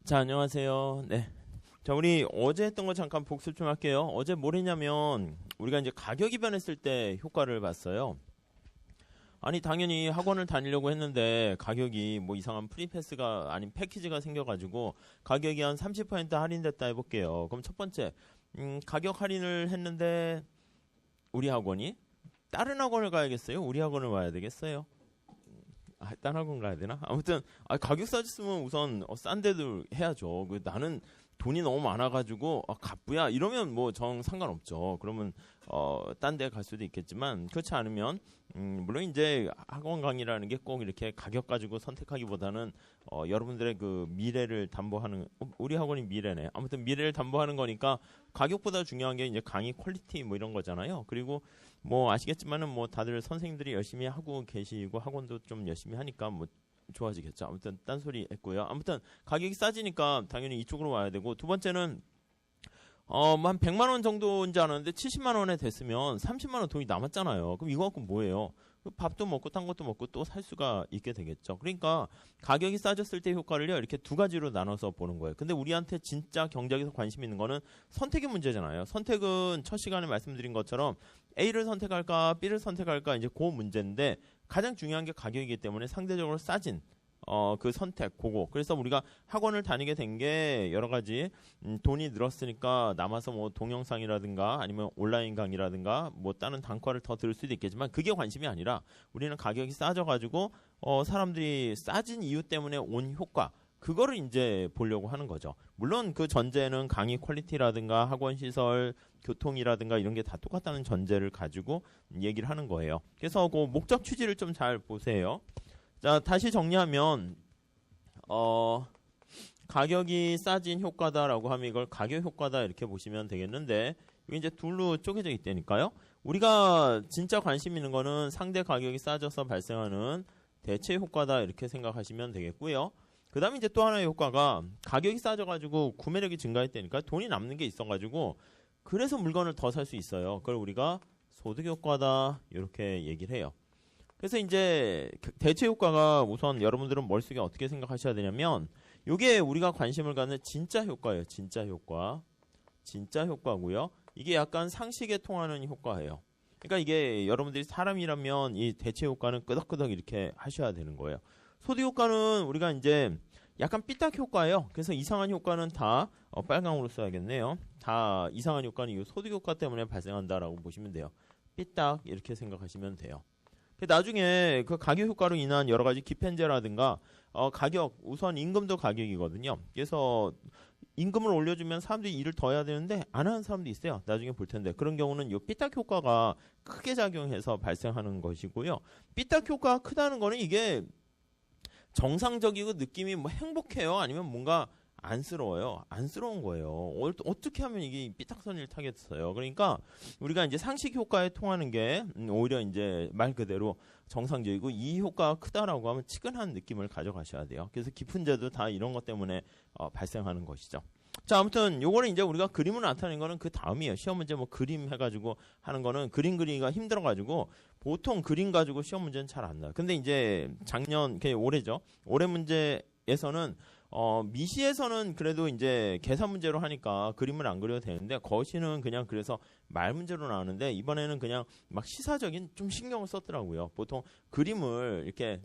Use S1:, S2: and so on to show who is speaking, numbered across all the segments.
S1: 자, 안녕하세요. 네. 자, 우리 어제 했던 거 잠깐 복습 좀 할게요. 어제 뭘 했냐면, 우리가 이제 가격이 변했을 때 효과를 봤어요. 아니, 당연히 학원을 다니려고 했는데, 가격이 뭐 이상한 프리패스가, 아닌 패키지가 생겨가지고, 가격이 한 30% 할인됐다 해볼게요. 그럼 첫 번째, 가격 할인을 했는데, 우리 학원이? 다른 학원을 가야겠어요? 우리 학원을 와야 되겠어요? 딴 학원 가야 되나? 아무튼 가격 싸졌으면 우선 싼 데도 해야죠. 나는 돈이 너무 많아가지고 갑부야 이러면 뭐 정 상관없죠. 그러면 딴 데 갈 수도 있겠지만 그렇지 않으면 물론 이제 학원 강의라는 게 꼭 이렇게 가격 가지고 선택하기보다는 여러분들의 그 미래를 담보하는 우리 학원이 미래네. 아무튼 미래를 담보하는 거니까 가격보다 중요한 게 이제 강의 퀄리티 뭐 이런 거잖아요. 그리고 뭐 아시겠지만은 뭐 다들 선생님들이 열심히 하고 계시고 학원도 좀 열심히 하니까 뭐 좋아지겠죠. 아무튼 딴소리 했고요. 아무튼 가격이 싸지니까 당연히 이쪽으로 와야 되고 두 번째는 뭐 한 100만 원 정도인지 알았는데 70만 원에 됐으면 30만 원 돈이 남았잖아요. 그럼 이거 갖고 뭐예요? 밥도 먹고 딴 것도 먹고 또 살 수가 있게 되겠죠. 그러니까 가격이 싸졌을 때 효과를요 이렇게 두 가지로 나눠서 보는 거예요. 근데 우리한테 진짜 경제학에서 관심 있는 거는 선택의 문제잖아요. 선택은 첫 시간에 말씀드린 것처럼 A를 선택할까 B를 선택할까 이제 그 문제인데 가장 중요한 게 가격이기 때문에 상대적으로 싸진 그 선택, 그거. 그래서 우리가 학원을 다니게 된 게 여러 가지, 돈이 늘었으니까 남아서 뭐 동영상이라든가 아니면 온라인 강의라든가 뭐 다른 단과를 더 들을 수도 있겠지만 그게 관심이 아니라 우리는 가격이 싸져가지고, 사람들이 싸진 이유 때문에 온 효과. 그거를 이제 보려고 하는 거죠. 물론 그 전제는 강의 퀄리티라든가 학원 시설, 교통이라든가 이런 게 다 똑같다는 전제를 가지고 얘기를 하는 거예요. 그래서 그 목적 취지를 좀 잘 보세요. 자, 다시 정리하면, 가격이 싸진 효과다라고 하면 이걸 가격 효과다 이렇게 보시면 되겠는데, 이게 이제 둘로 쪼개져 있다니까요? 우리가 진짜 관심 있는 거는 상대 가격이 싸져서 발생하는 대체 효과다 이렇게 생각하시면 되겠고요. 그 다음에 이제 또 하나의 효과가 가격이 싸져가지고 구매력이 증가했다니까 돈이 남는 게 있어가지고 그래서 물건을 더 살 수 있어요. 그걸 우리가 소득 효과다 이렇게 얘기를 해요. 그래서 이제 대체 효과가 우선 여러분들은 머릿속에 어떻게 생각하셔야 되냐면 이게 우리가 관심을 갖는 진짜 효과예요. 진짜 효과. 진짜 효과고요. 이게 약간 상식에 통하는 효과예요. 그러니까 이게 여러분들이 사람이라면 이 대체 효과는 끄덕끄덕 이렇게 하셔야 되는 거예요. 소득 효과는 우리가 이제 약간 삐딱 효과예요. 그래서 이상한 효과는 다 빨강으로 써야겠네요. 다 이상한 효과는 이 소득 효과 때문에 발생한다라고 보시면 돼요. 삐딱 이렇게 생각하시면 돼요. 나중에 그 가격 효과로 인한 여러 가지 기펜제라든가 가격 우선 임금도 가격이거든요. 그래서 임금을 올려주면 사람들이 일을 더 해야 되는데 안 하는 사람도 있어요. 나중에 볼 텐데 그런 경우는 이 삐딱 효과가 크게 작용해서 발생하는 것이고요. 삐딱 효과가 크다는 거는 이게 정상적이고 느낌이 뭐 행복해요? 아니면 뭔가 안쓰러워요? 안쓰러운 거예요. 어떻게 하면 이게 삐딱선을 타겠어요? 그러니까 우리가 이제 상식 효과에 통하는 게 오히려 이제 말 그대로 정상적이고 이 효과가 크다라고 하면 치근한 느낌을 가져가셔야 돼요. 그래서 깊은 죄도 다 이런 것 때문에 발생하는 것이죠. 자, 아무튼 요거는 이제 우리가 그림을 나타내는 거는 그 다음이에요. 시험 문제 뭐 그림 해가지고 하는 거는 그림 그리기가 힘들어가지고 보통 그림 가지고 시험 문제는 잘 안 나요. 근데 이제 작년, 올해죠. 올해 문제에서는 미시에서는 그래도 이제 계산 문제로 하니까 그림을 안 그려도 되는데 거시는 그냥 그래서 말 문제로 나오는데 이번에는 그냥 막 시사적인 좀 신경을 썼더라고요. 보통 그림을 이렇게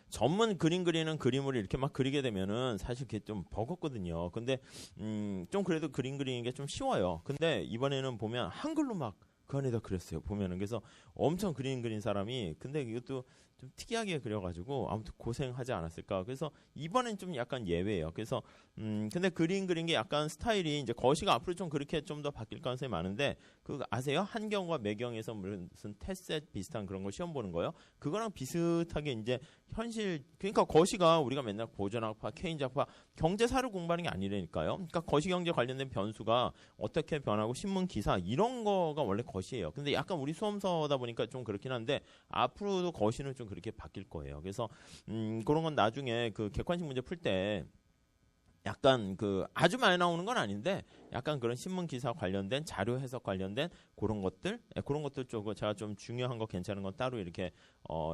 S1: 전문 그림 그리는 그림을 이렇게 막 그리게 되면은 사실 그게 좀 버겁거든요. 근데 좀 그래도 그림 그리는 게 좀 쉬워요. 근데 이번에는 보면 한글로 막 그 안에다 그렸어요. 보면은 그래서 엄청 그림 그린 사람이 근데 이것도 좀 특이하게 그려가지고 아무튼 고생하지 않았을까. 그래서 이번엔 좀 약간 예외예요. 그래서 근데 그림 그린 게 약간 스타일이 이제 거시가 앞으로 좀 그렇게 좀 더 바뀔 가능성이 많은데 그거 아세요? 한경과 매경에서 무슨 테셋 비슷한 그런 거 시험 보는 거요? 그거랑 비슷하게 이제 현실 그러니까 거시가 우리가 맨날 고전학파, 케인즈학파 경제사를 공부하는 게 아니라니까요. 그러니까 거시경제 관련된 변수가 어떻게 변하고 신문 기사 이런 거가 원래 거시예요. 근데 약간 우리 수험서다 보니까 좀 그렇긴 한데 앞으로도 거시는 좀 그렇게 바뀔 거예요. 그래서 그런 건 나중에 그 객관식 문제 풀 때 약간 그 아주 많이 나오는 건 아닌데 약간 그런 신문 기사 관련된 자료 해석 관련된 그런 것들 쪽 제가 좀 중요한 거 괜찮은 건 따로 이렇게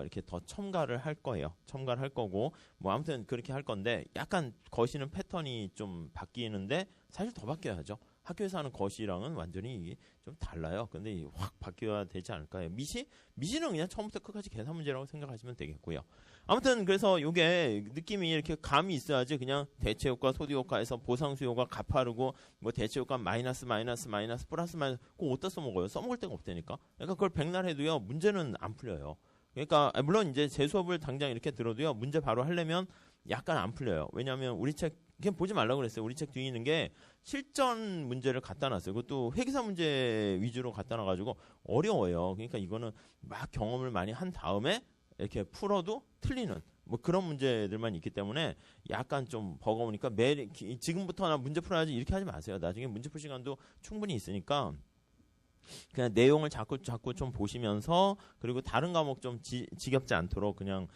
S1: 이렇게 더 첨가를 할 거예요. 첨가를 할 거고 뭐 아무튼 그렇게 할 건데 약간 거시는 패턴이 좀 바뀌는데 사실 더 바뀌어야죠. 학교에서 하는 거시랑은 완전히 좀 달라요. 근데 확 바뀌어야 되지 않을까요? 미시는 그냥 처음부터 끝까지 계산 문제라고 생각하시면 되겠고요. 아무튼 그래서 요게 느낌이 이렇게 감이 있어야지 그냥 대체 효과, 소득 효과에서 보상 수요가 가파르고 뭐 대체 효과 마이너스 플러스 그거 어디다 써먹어요? 써먹을 데가 없다니까. 그러니까 그걸 백날 해도요 문제는 안 풀려요. 그러니까 물론 이제 제 수업을 당장 이렇게 들어도요 문제 바로 하려면 약간 안 풀려요. 왜냐하면 우리 책 그냥 보지 말라고 그랬어요. 우리 책 뒤에 있는 게 실전 문제를 갖다 놨어요. 그것도 회계사 문제 위주로 갖다 놔가지고 어려워요. 그러니까 이거는 막 경험을 많이 한 다음에 이렇게 풀어도 틀리는 뭐 그런 문제들만 있기 때문에 약간 좀 버거우니까 매일 지금부터 문제 풀어야지 이렇게 하지 마세요. 나중에 문제 풀 시간도 충분히 있으니까 그냥 내용을 자꾸 좀 보시면서 그리고 다른 과목 좀 지겹지 않도록 그냥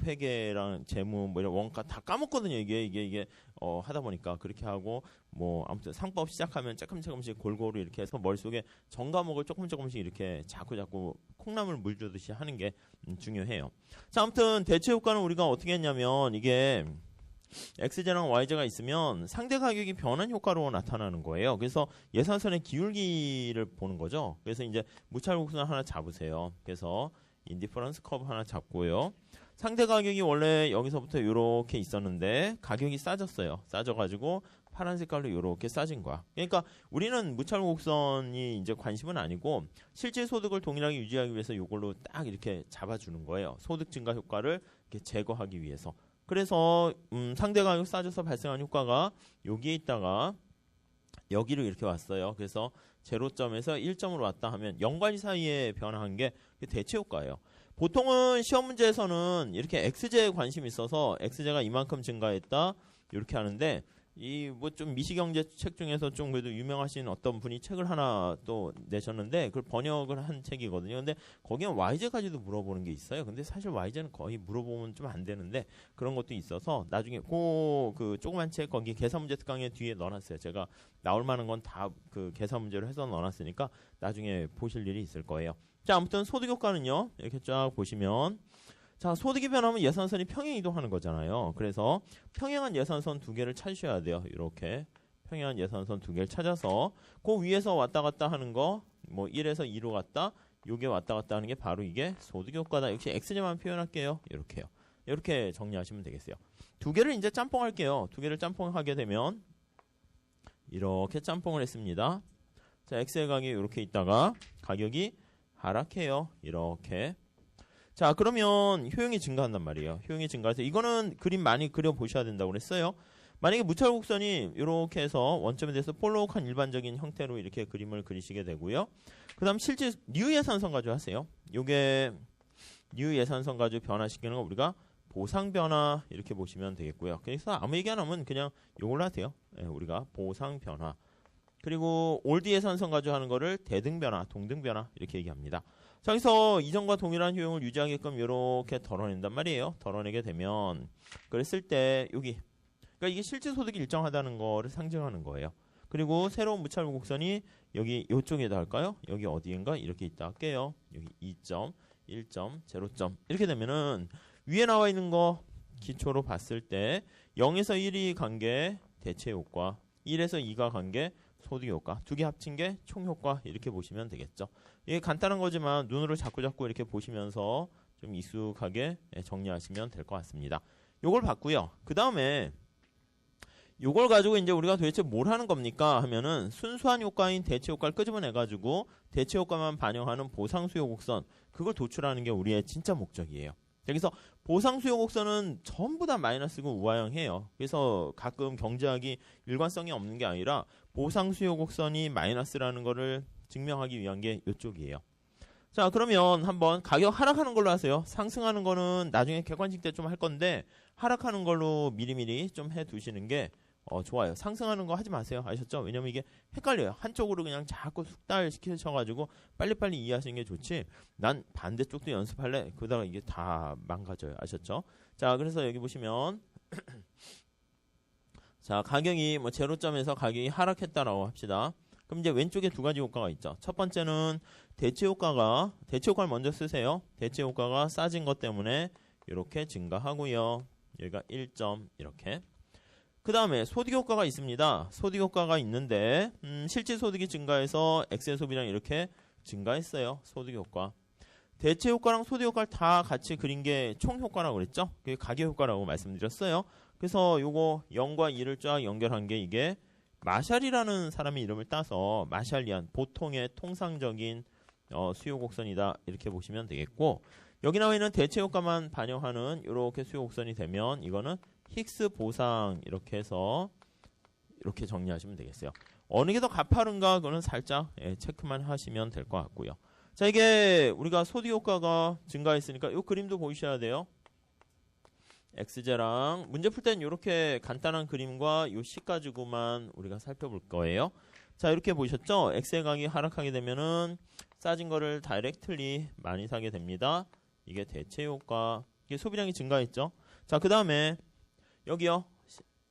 S1: 회계랑 재무 뭐 이런 원가 다 까먹거든요. 이게 하다 보니까 그렇게 하고 뭐 아무튼 상법 시작하면 조금씩 골고루 이렇게 해서 머릿속에 전 과목을 조금씩 이렇게 자꾸 콩나물 물 주듯이 하는 게 중요해요. 자, 아무튼 대체 효과는 우리가 어떻게 했냐면 이게 X제랑 Y제가 있으면 상대 가격이 변한 효과로 나타나는 거예요. 그래서 예산선의 기울기를 보는 거죠. 그래서 이제 무차별곡선 하나 잡으세요. 그래서 인디퍼런스 커브 하나 잡고요. 상대 가격이 원래 여기서부터 이렇게 있었는데 가격이 싸졌어요. 싸져가지고 파란 색깔로 이렇게 싸진 거야. 그러니까 우리는 무차별곡선이 이제 관심은 아니고 실질 소득을 동일하게 유지하기 위해서 이걸로 딱 이렇게 잡아주는 거예요. 소득 증가 효과를 이렇게 제거하기 위해서. 그래서 상대 가격 싸져서 발생한 효과가 여기에 있다가 여기로 이렇게 왔어요. 그래서 제로점에서 1점으로 왔다 하면 0과 2 사이에 변화한 게 대체 효과예요. 보통은 시험 문제에서는 이렇게 X제에 관심이 있어서 X제가 이만큼 증가했다 이렇게 하는데 이 뭐 좀 미시경제 책 중에서 좀 그래도 유명하신 어떤 분이 책을 하나 또 내셨는데 그걸 번역을 한 책이거든요. 근데 거기는 Y제까지도 물어보는 게 있어요. 근데 사실 Y제는 거의 물어보면 좀 안 되는데 그런 것도 있어서 나중에 그 조그만 책 거기 계산 문제 특강에 뒤에 넣어놨어요. 제가 나올 만한 건 다 그 계산 문제로 해서 넣어놨으니까 나중에 보실 일이 있을 거예요. 자, 아무튼 소득 효과는요. 이렇게 쫙 보시면 자, 소득이 변하면 예산선이 평행 이동하는 거잖아요. 그래서 평행한 예산선 두 개를 찾으셔야 돼요. 이렇게 평행한 예산선 두 개를 찾아서 그 위에서 왔다 갔다 하는 거 뭐 1에서 2로 갔다 요게 왔다 갔다 하는 게 바로 이게 소득 효과다. 역시 X제만 표현할게요. 이렇게요. 이렇게 정리하시면 되겠어요. 두 개를 이제 짬뽕할게요. 두 개를 짬뽕하게 되면 이렇게 짬뽕을 했습니다. 자, X의 가격이 이렇게 있다가 가격이 하락해요. 이렇게. 자, 그러면 효용이 증가한단 말이에요. 효용이 증가해서 이거는 그림 많이 그려보셔야 된다고 그랬어요. 만약에 무차별곡선이 이렇게 해서 원점에 대해서 볼록한 일반적인 형태로 이렇게 그림을 그리시게 되고요. 그 다음 실제 뉴 예산선 가지고 하세요. 요게 뉴 예산선 가지고 변화시키는 거 우리가 보상 변화 이렇게 보시면 되겠고요. 그래서 아무 얘기 안 하면 그냥 요걸로 하세요. 네, 우리가 보상 변화. 그리고 올드 예산선 가지고 하는 거를 대등 변화, 동등 변화 이렇게 얘기합니다. 자, 여기서 이전과 동일한 효용을 유지하게끔 이렇게 덜어낸단 말이에요. 덜어내게 되면 그랬을 때 여기 그러니까 이게 실제 소득이 일정하다는 거를 상징하는 거예요. 그리고 새로운 무차별 곡선이 여기 이쪽에다 할까요? 여기 어디인가 이렇게 있다 할게요. 여기 2점, 1점, 0점 이렇게 되면은 위에 나와 있는 거 기초로 봤을 때 0에서 1이 간 게 대체 효과, 1에서 2가 간 게 소득 효과, 두 개 합친 게 총 효과 이렇게 보시면 되겠죠. 이게 간단한 거지만 눈으로 자꾸 이렇게 보시면서 좀 익숙하게 정리하시면 될 것 같습니다. 요걸 봤고요. 그 다음에 요걸 가지고 이제 우리가 도대체 뭘 하는 겁니까 하면은 순수한 효과인 대체 효과를 끄집어내가지고 대체 효과만 반영하는 보상수요 곡선 그걸 도출하는 게 우리의 진짜 목적이에요. 여기서 보상수요 곡선은 전부 다 마이너스고 우하형이에요. 그래서 가끔 경제학이 일관성이 없는 게 아니라 보상수요 곡선이 마이너스라는 거를 증명하기 위한 게 이쪽이에요. 자, 그러면 한번 가격 하락하는 걸로 하세요. 상승하는 거는 나중에 객관식 때 좀 할 건데 하락하는 걸로 미리미리 좀 해두시는 게 좋아요. 상승하는 거 하지 마세요. 아셨죠? 왜냐면 이게 헷갈려요. 한쪽으로 그냥 자꾸 숙달시키셔가지고 빨리빨리 이해하시는 게 좋지. 난 반대쪽도 연습할래. 그러다가 이게 다 망가져요. 아셨죠? 자, 그래서 여기 보시면 자, 가격이 뭐 제로점에서 가격이 하락했다라고 합시다. 그럼 이제 왼쪽에 두 가지 효과가 있죠. 첫 번째는 대체 효과를 먼저 쓰세요. 대체 효과가 싸진 것 때문에 이렇게 증가하고요. 여기가 1점 이렇게. 그 다음에 소득 효과가 있습니다. 소득 효과가 있는데 실질 소득이 증가해서 액세 소비량이 이렇게 증가했어요. 소득 효과. 대체 효과랑 소득 효과를 다 같이 그린 게 총 효과라고 그랬죠. 그게 가격 효과라고 말씀드렸어요. 그래서 요거 0과 2를 쫙 연결한 게 이게 마샬이라는 사람의 이름을 따서 마샬리안, 보통의 통상적인 수요 곡선이다 이렇게 보시면 되겠고, 여기 나와 있는 대체 효과만 반영하는 이렇게 수요 곡선이 되면 이거는 힉스 보상 이렇게 해서 이렇게 정리하시면 되겠어요. 어느 게 더 가파른가 그거는 살짝 체크만 하시면 될 것 같고요. 자, 이게 우리가 소득 효과가 증가했으니까 이 그림도 보이셔야 돼요. X제랑 문제 풀 때는 이렇게 간단한 그림과 이 식 가지고만 우리가 살펴볼 거예요. 자, 이렇게 보셨죠? X의 가격이 하락하게 되면은 싸진 거를 다이렉트리 많이 사게 됩니다. 이게 대체 효과. 이게 소비량이 증가했죠. 자, 그 다음에 여기요.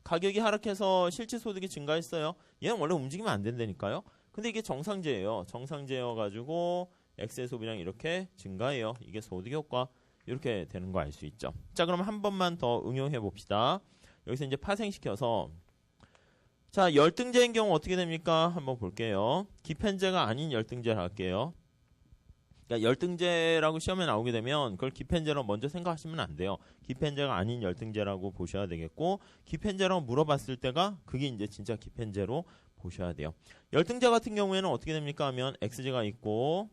S1: 가격이 하락해서 실질 소득이 증가했어요. 얘는 원래 움직이면 안 된다니까요. 근데 이게 정상제예요. 정상제여가지고 X의 소비량이 이렇게 증가해요. 이게 소득 효과. 이렇게 되는 거 알 수 있죠. 자, 그럼 한 번만 더 응용해 봅시다. 여기서 이제 파생시켜서, 자, 열등제인 경우 어떻게 됩니까? 한번 볼게요. 기펜제가 아닌 열등제를 할게요. 그러니까 열등제라고 시험에 나오게 되면 그걸 기펜제라고 먼저 생각하시면 안 돼요. 기펜제가 아닌 열등제라고 보셔야 되겠고, 기펜제라고 물어봤을 때가 그게 이제 진짜 기펜제로 보셔야 돼요. 열등제 같은 경우에는 어떻게 됩니까 하면 X제가 있고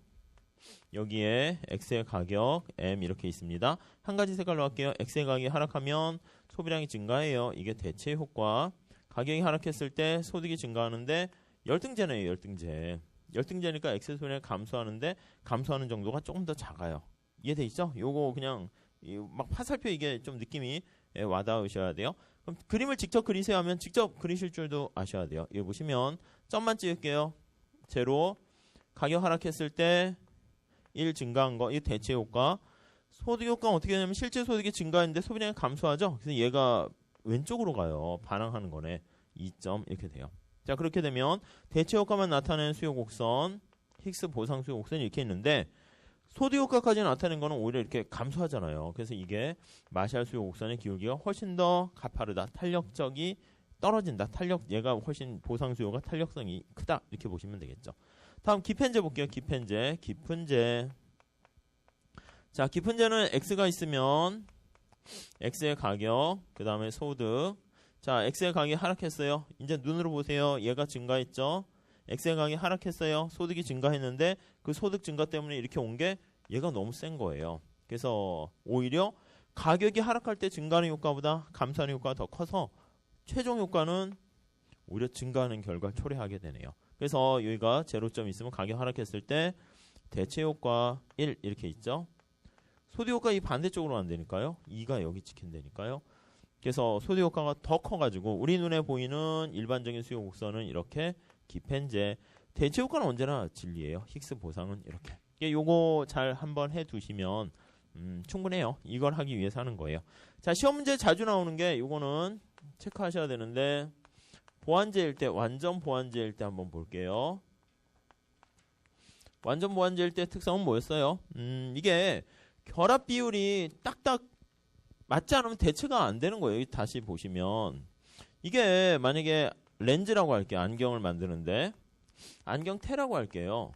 S1: 여기에 X의 가격 M 이렇게 있습니다. 한 가지 색깔로 할게요. X의 가격이 하락하면 소비량이 증가해요. 이게 대체 효과. 가격이 하락했을 때 소득이 증가하는데 열등제네요. 열등제. 열등제니까 X의 소비량이 감소하는데 감소하는 정도가 조금 더 작아요. 이해돼 있죠? 요거 그냥 막 화살표 이게 좀 느낌이 와닿으셔야 돼요. 그럼 그림을 직접 그리세요 하면 직접 그리실 줄도 아셔야 돼요. 여기 보시면 점만 찍을게요. 제로. 가격 하락했을 때 1 증가한 거, 이 대체 효과. 소득 효과는 어떻게 되냐면 실제 소득이 증가했는데 소비량이 감소하죠. 그래서 얘가 왼쪽으로 가요. 반항하는 거네. 2점 이렇게 돼요. 자, 그렇게 되면 대체 효과만 나타내는 수요 곡선, 힉스 보상 수요 곡선이 이렇게 있는데 소득 효과까지 나타내는 거는 오히려 이렇게 감소하잖아요. 그래서 이게 마샬 수요 곡선의 기울기가 훨씬 더 가파르다. 탄력적이 떨어진다. 얘가 훨씬 보상 수요가 탄력성이 크다. 이렇게 보시면 되겠죠. 다음 기펜제 볼게요. 기펜제. 깊은제. 자, 깊은제는 X가 있으면 X의 가격, 그 다음에 소득. 자, X의 가격이 하락했어요. 이제 눈으로 보세요. 얘가 증가했죠. X의 가격이 하락했어요. 소득이 증가했는데 그 소득 증가 때문에 이렇게 온 게 얘가 너무 센 거예요. 그래서 오히려 가격이 하락할 때 증가하는 효과보다 감소하는 효과가 더 커서 최종 효과는 오히려 증가하는 결과를 초래하게 되네요. 그래서 여기가 제로점이 있으면 가격 하락했을 때 대체 효과 1 이렇게 있죠. 소득 효과 이 반대쪽으로 안 되니까요. 2가 여기 찍힌다니까요. 그래서 소득 효과가 더 커가지고 우리 눈에 보이는 일반적인 수요 곡선은 이렇게 기펜제. 대체 효과는 언제나 진리예요. 힉스 보상은 이렇게. 요거 잘 한번 해두시면 충분해요. 이걸 하기 위해서 하는 거예요. 자, 시험 문제 자주 나오는 게 요거는 체크하셔야 되는데 보완제일 때, 완전 보완제일 때 한번 볼게요. 완전 보완제일 때 특성은 뭐였어요? 이게 결합 비율이 딱딱 맞지 않으면 대체가 안 되는 거예요. 다시 보시면 이게 만약에 렌즈라고 할게요. 안경을 만드는데 안경테라고 할게요.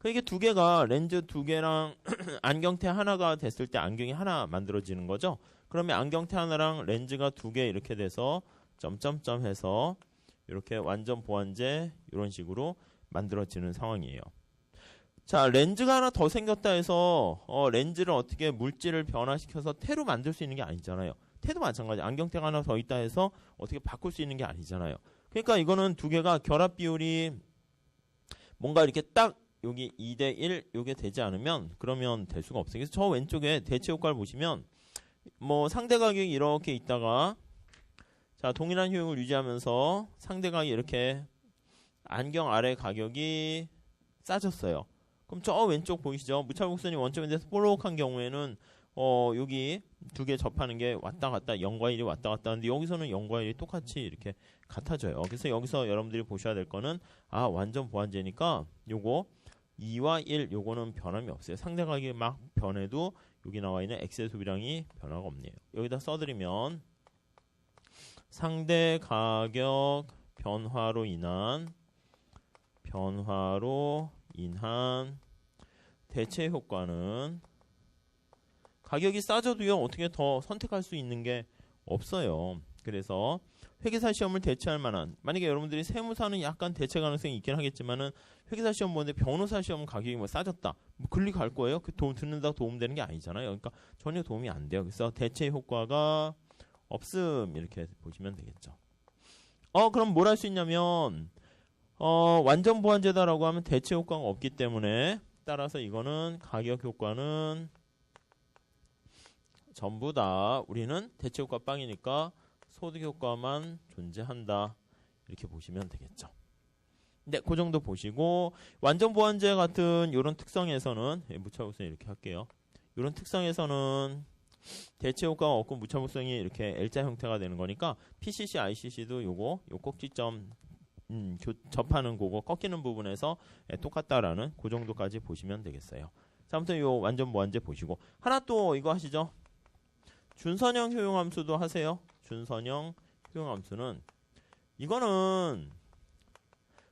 S1: 이게 두 개가 렌즈 두 개랑 안경테 하나가 됐을 때 안경이 하나 만들어지는 거죠. 그러면 안경테 하나랑 렌즈가 두 개 이렇게 돼서 점점점 해서 이렇게 완전 보완제 이런 식으로 만들어지는 상황이에요. 자, 렌즈가 하나 더 생겼다 해서 렌즈를 어떻게 물질을 변화시켜서 테로 만들 수 있는 게 아니잖아요. 테도 마찬가지. 안경테가 하나 더 있다 해서 어떻게 바꿀 수 있는 게 아니잖아요. 그러니까 이거는 두 개가 결합 비율이 뭔가 이렇게 딱 여기 2대1 이게 되지 않으면 그러면 될 수가 없어요. 그래서 저 왼쪽에 대체 효과를 보시면 뭐 상대 가격이 이렇게 있다가 자, 동일한 효용을 유지하면서 상대 가격이 이렇게 안경 아래 가격이 싸졌어요. 그럼 저 왼쪽 보이시죠? 무차곡선이 원점에 대해서 볼록한 경우에는 여기 두 개 접하는 게 왔다 갔다 0과 1이 왔다 갔다 하는데 여기서는 0과 1이 똑같이 이렇게 같아져요. 그래서 여기서 여러분들이 보셔야 될 거는 완전 보완제니까 요거 2와 1 요거는 변함이 없어요. 상대 가격이 막 변해도 여기 나와 있는 x의 소비량이 변화가 없네요. 여기다 써드리면 상대 가격 변화로 인한 대체 효과는 가격이 싸져도요 어떻게 더 선택할 수 있는 게 없어요. 그래서 회계사 시험을 대체할 만한, 만약에 여러분들이 세무사는 약간 대체 가능성이 있긴 하겠지만은 회계사 시험 보는데 변호사 시험 가격이 뭐 싸졌다, 뭐 클릭할 거예요? 그 듣는다고 도움되는 게 아니잖아요. 그러니까 전혀 도움이 안 돼요. 그래서 대체 효과가 없음 이렇게 보시면 되겠죠. 그럼 뭘 할 수 있냐면 완전 보완제다라고 하면 대체 효과가 없기 때문에 따라서 이거는 가격 효과는 전부 다 우리는 대체 효과 빵이니까 소득 효과만 존재한다 이렇게 보시면 되겠죠. 네, 그 정도 보시고 완전 보완제 같은 이런 특성에서는 무차별성 이렇게 할게요. 이런 특성에서는 대체 효과가 없고 무차별성이 이렇게 L자 형태가 되는 거니까 PCC, ICC도 요거 요 꼭지점 접하는 그거 꺾이는 부분에서 똑같다라는 그 정도까지 보시면 되겠어요. 자, 아무튼 요 완전 보완제 보시고 하나 또 이거 하시죠. 준선형 효용함수도 하세요. 준선형 효용함수는 이거는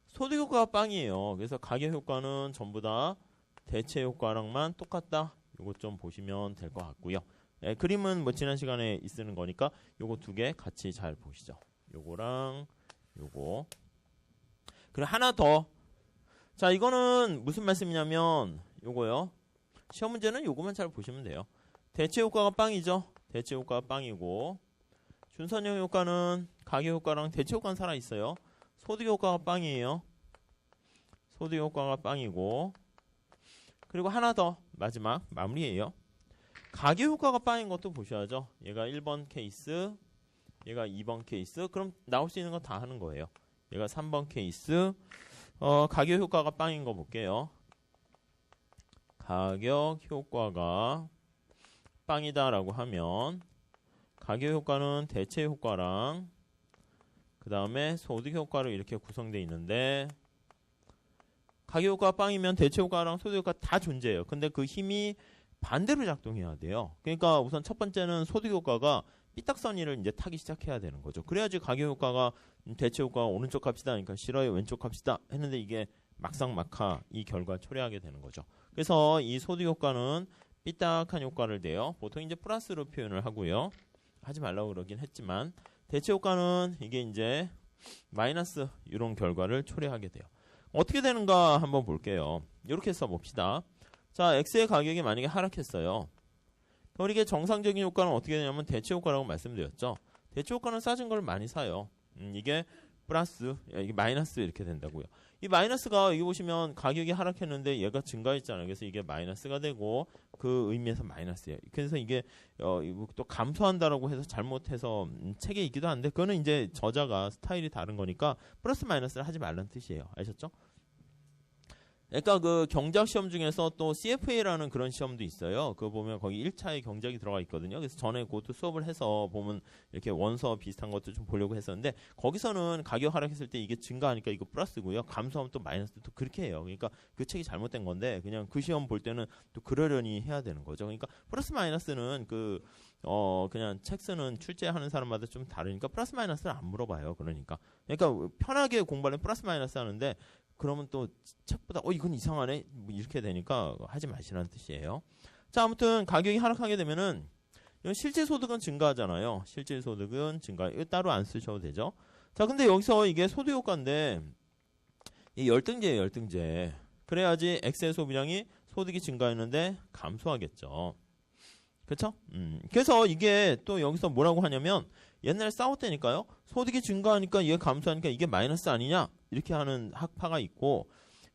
S1: 소득효과가 빵이에요. 그래서 가격 효과는 전부 다 대체 효과랑만 똑같다. 요거 좀 보시면 될 것 같고요. 그림은 뭐 지난 시간에 있는 거니까 요거 두 개 같이 잘 보시죠. 요거랑 요거. 그리고 하나 더. 자, 이거는 무슨 말씀이냐면 요거요. 시험 문제는 요거만 잘 보시면 돼요. 대체 효과가 빵이죠. 대체 효과가 빵이고 준선형 효과는 가격 효과랑 대체 효과는 살아있어요. 소득 효과가 빵이에요. 소득 효과가 빵이고 그리고 하나 더 마지막 마무리예요. 가격 효과가 빵인 것도 보셔야죠. 얘가 1번 케이스, 얘가 2번 케이스. 그럼 나올 수 있는 거 다 하는 거예요. 얘가 3번 케이스. 가격 효과가 빵인 거 볼게요. 가격 효과가 빵이다라고 하면 가격 효과는 대체 효과랑 그 다음에 소득 효과로 이렇게 구성되어 있는데 가격 효과가 빵이면 대체 효과랑 소득 효과 다 존재해요. 근데 그 힘이 반대로 작동해야 돼요. 그러니까 우선 첫 번째는 소득 효과가 삐딱선이를 이제 타기 시작해야 되는 거죠. 그래야지 가격 효과가 대체 효과가 오른쪽 값이다 그러니까 싫어요 왼쪽 값이다 했는데 이게 막상막하 이 결과 초래하게 되는 거죠. 그래서 이 소득 효과는 삐딱한 효과를 내요. 보통 이제 플러스로 표현을 하고요. 하지 말라고 그러긴 했지만 대체 효과는 이게 이제 마이너스 이런 결과를 초래하게 돼요. 어떻게 되는가 한번 볼게요. 이렇게 써봅시다. 자, X의 가격이 만약에 하락했어요. 그럼 이게 정상적인 효과는 어떻게 되냐면 대체 효과라고 말씀드렸죠. 대체 효과는 싸진 걸 많이 사요. 이게 플러스, 이게 마이너스 이렇게 된다고요. 이 마이너스가 여기 보시면 가격이 하락했는데 얘가 증가했잖아요. 그래서 이게 마이너스가 되고 그 의미에서 마이너스예요. 그래서 이게 또 감소한다라고 해서 잘못해서 책에 있기도 한데 그거는 이제 저자가 스타일이 다른 거니까 플러스 마이너스를 하지 말라는 뜻이에요. 아셨죠? 그러니까 그 경작 시험 중에서 또 CFA라는 그런 시험도 있어요. 그거 보면 거기 1차에 경작이 들어가 있거든요. 그래서 전에 그것도 수업을 해서 보면 이렇게 원서 비슷한 것도 좀 보려고 했었는데 거기서는 가격 하락했을 때 이게 증가하니까 이거 플러스고요. 감소하면 또 마이너스 또 그렇게 해요. 그러니까 그 책이 잘못된 건데 그냥 그 시험 볼 때는 또 그러려니 해야 되는 거죠. 그러니까 플러스 마이너스는 그냥 책 쓰는 출제하는 사람마다 좀 다르니까 플러스 마이너스를 안 물어봐요. 그러니까 편하게 공부하려면 플러스 마이너스 하는데 그러면 또 책보다 이건 이상하네 뭐 이렇게 되니까 하지 마시라는 뜻이에요. 자, 아무튼 가격이 하락하게 되면은 실질 소득은 증가하잖아요. 실질 소득은 증가. 이거 따로 안 쓰셔도 되죠. 자, 근데 여기서 이게 소득 효과인데 이 열등제예요, 열등제. 그래야지 X의 소비량이 소득이 증가했는데 감소하겠죠. 그렇죠? 그래서 이게 또 여기서 뭐라고 하냐면 옛날에 싸웠다니까요. 소득이 증가하니까 얘 감소하니까 이게 마이너스 아니냐? 이렇게 하는 학파가 있고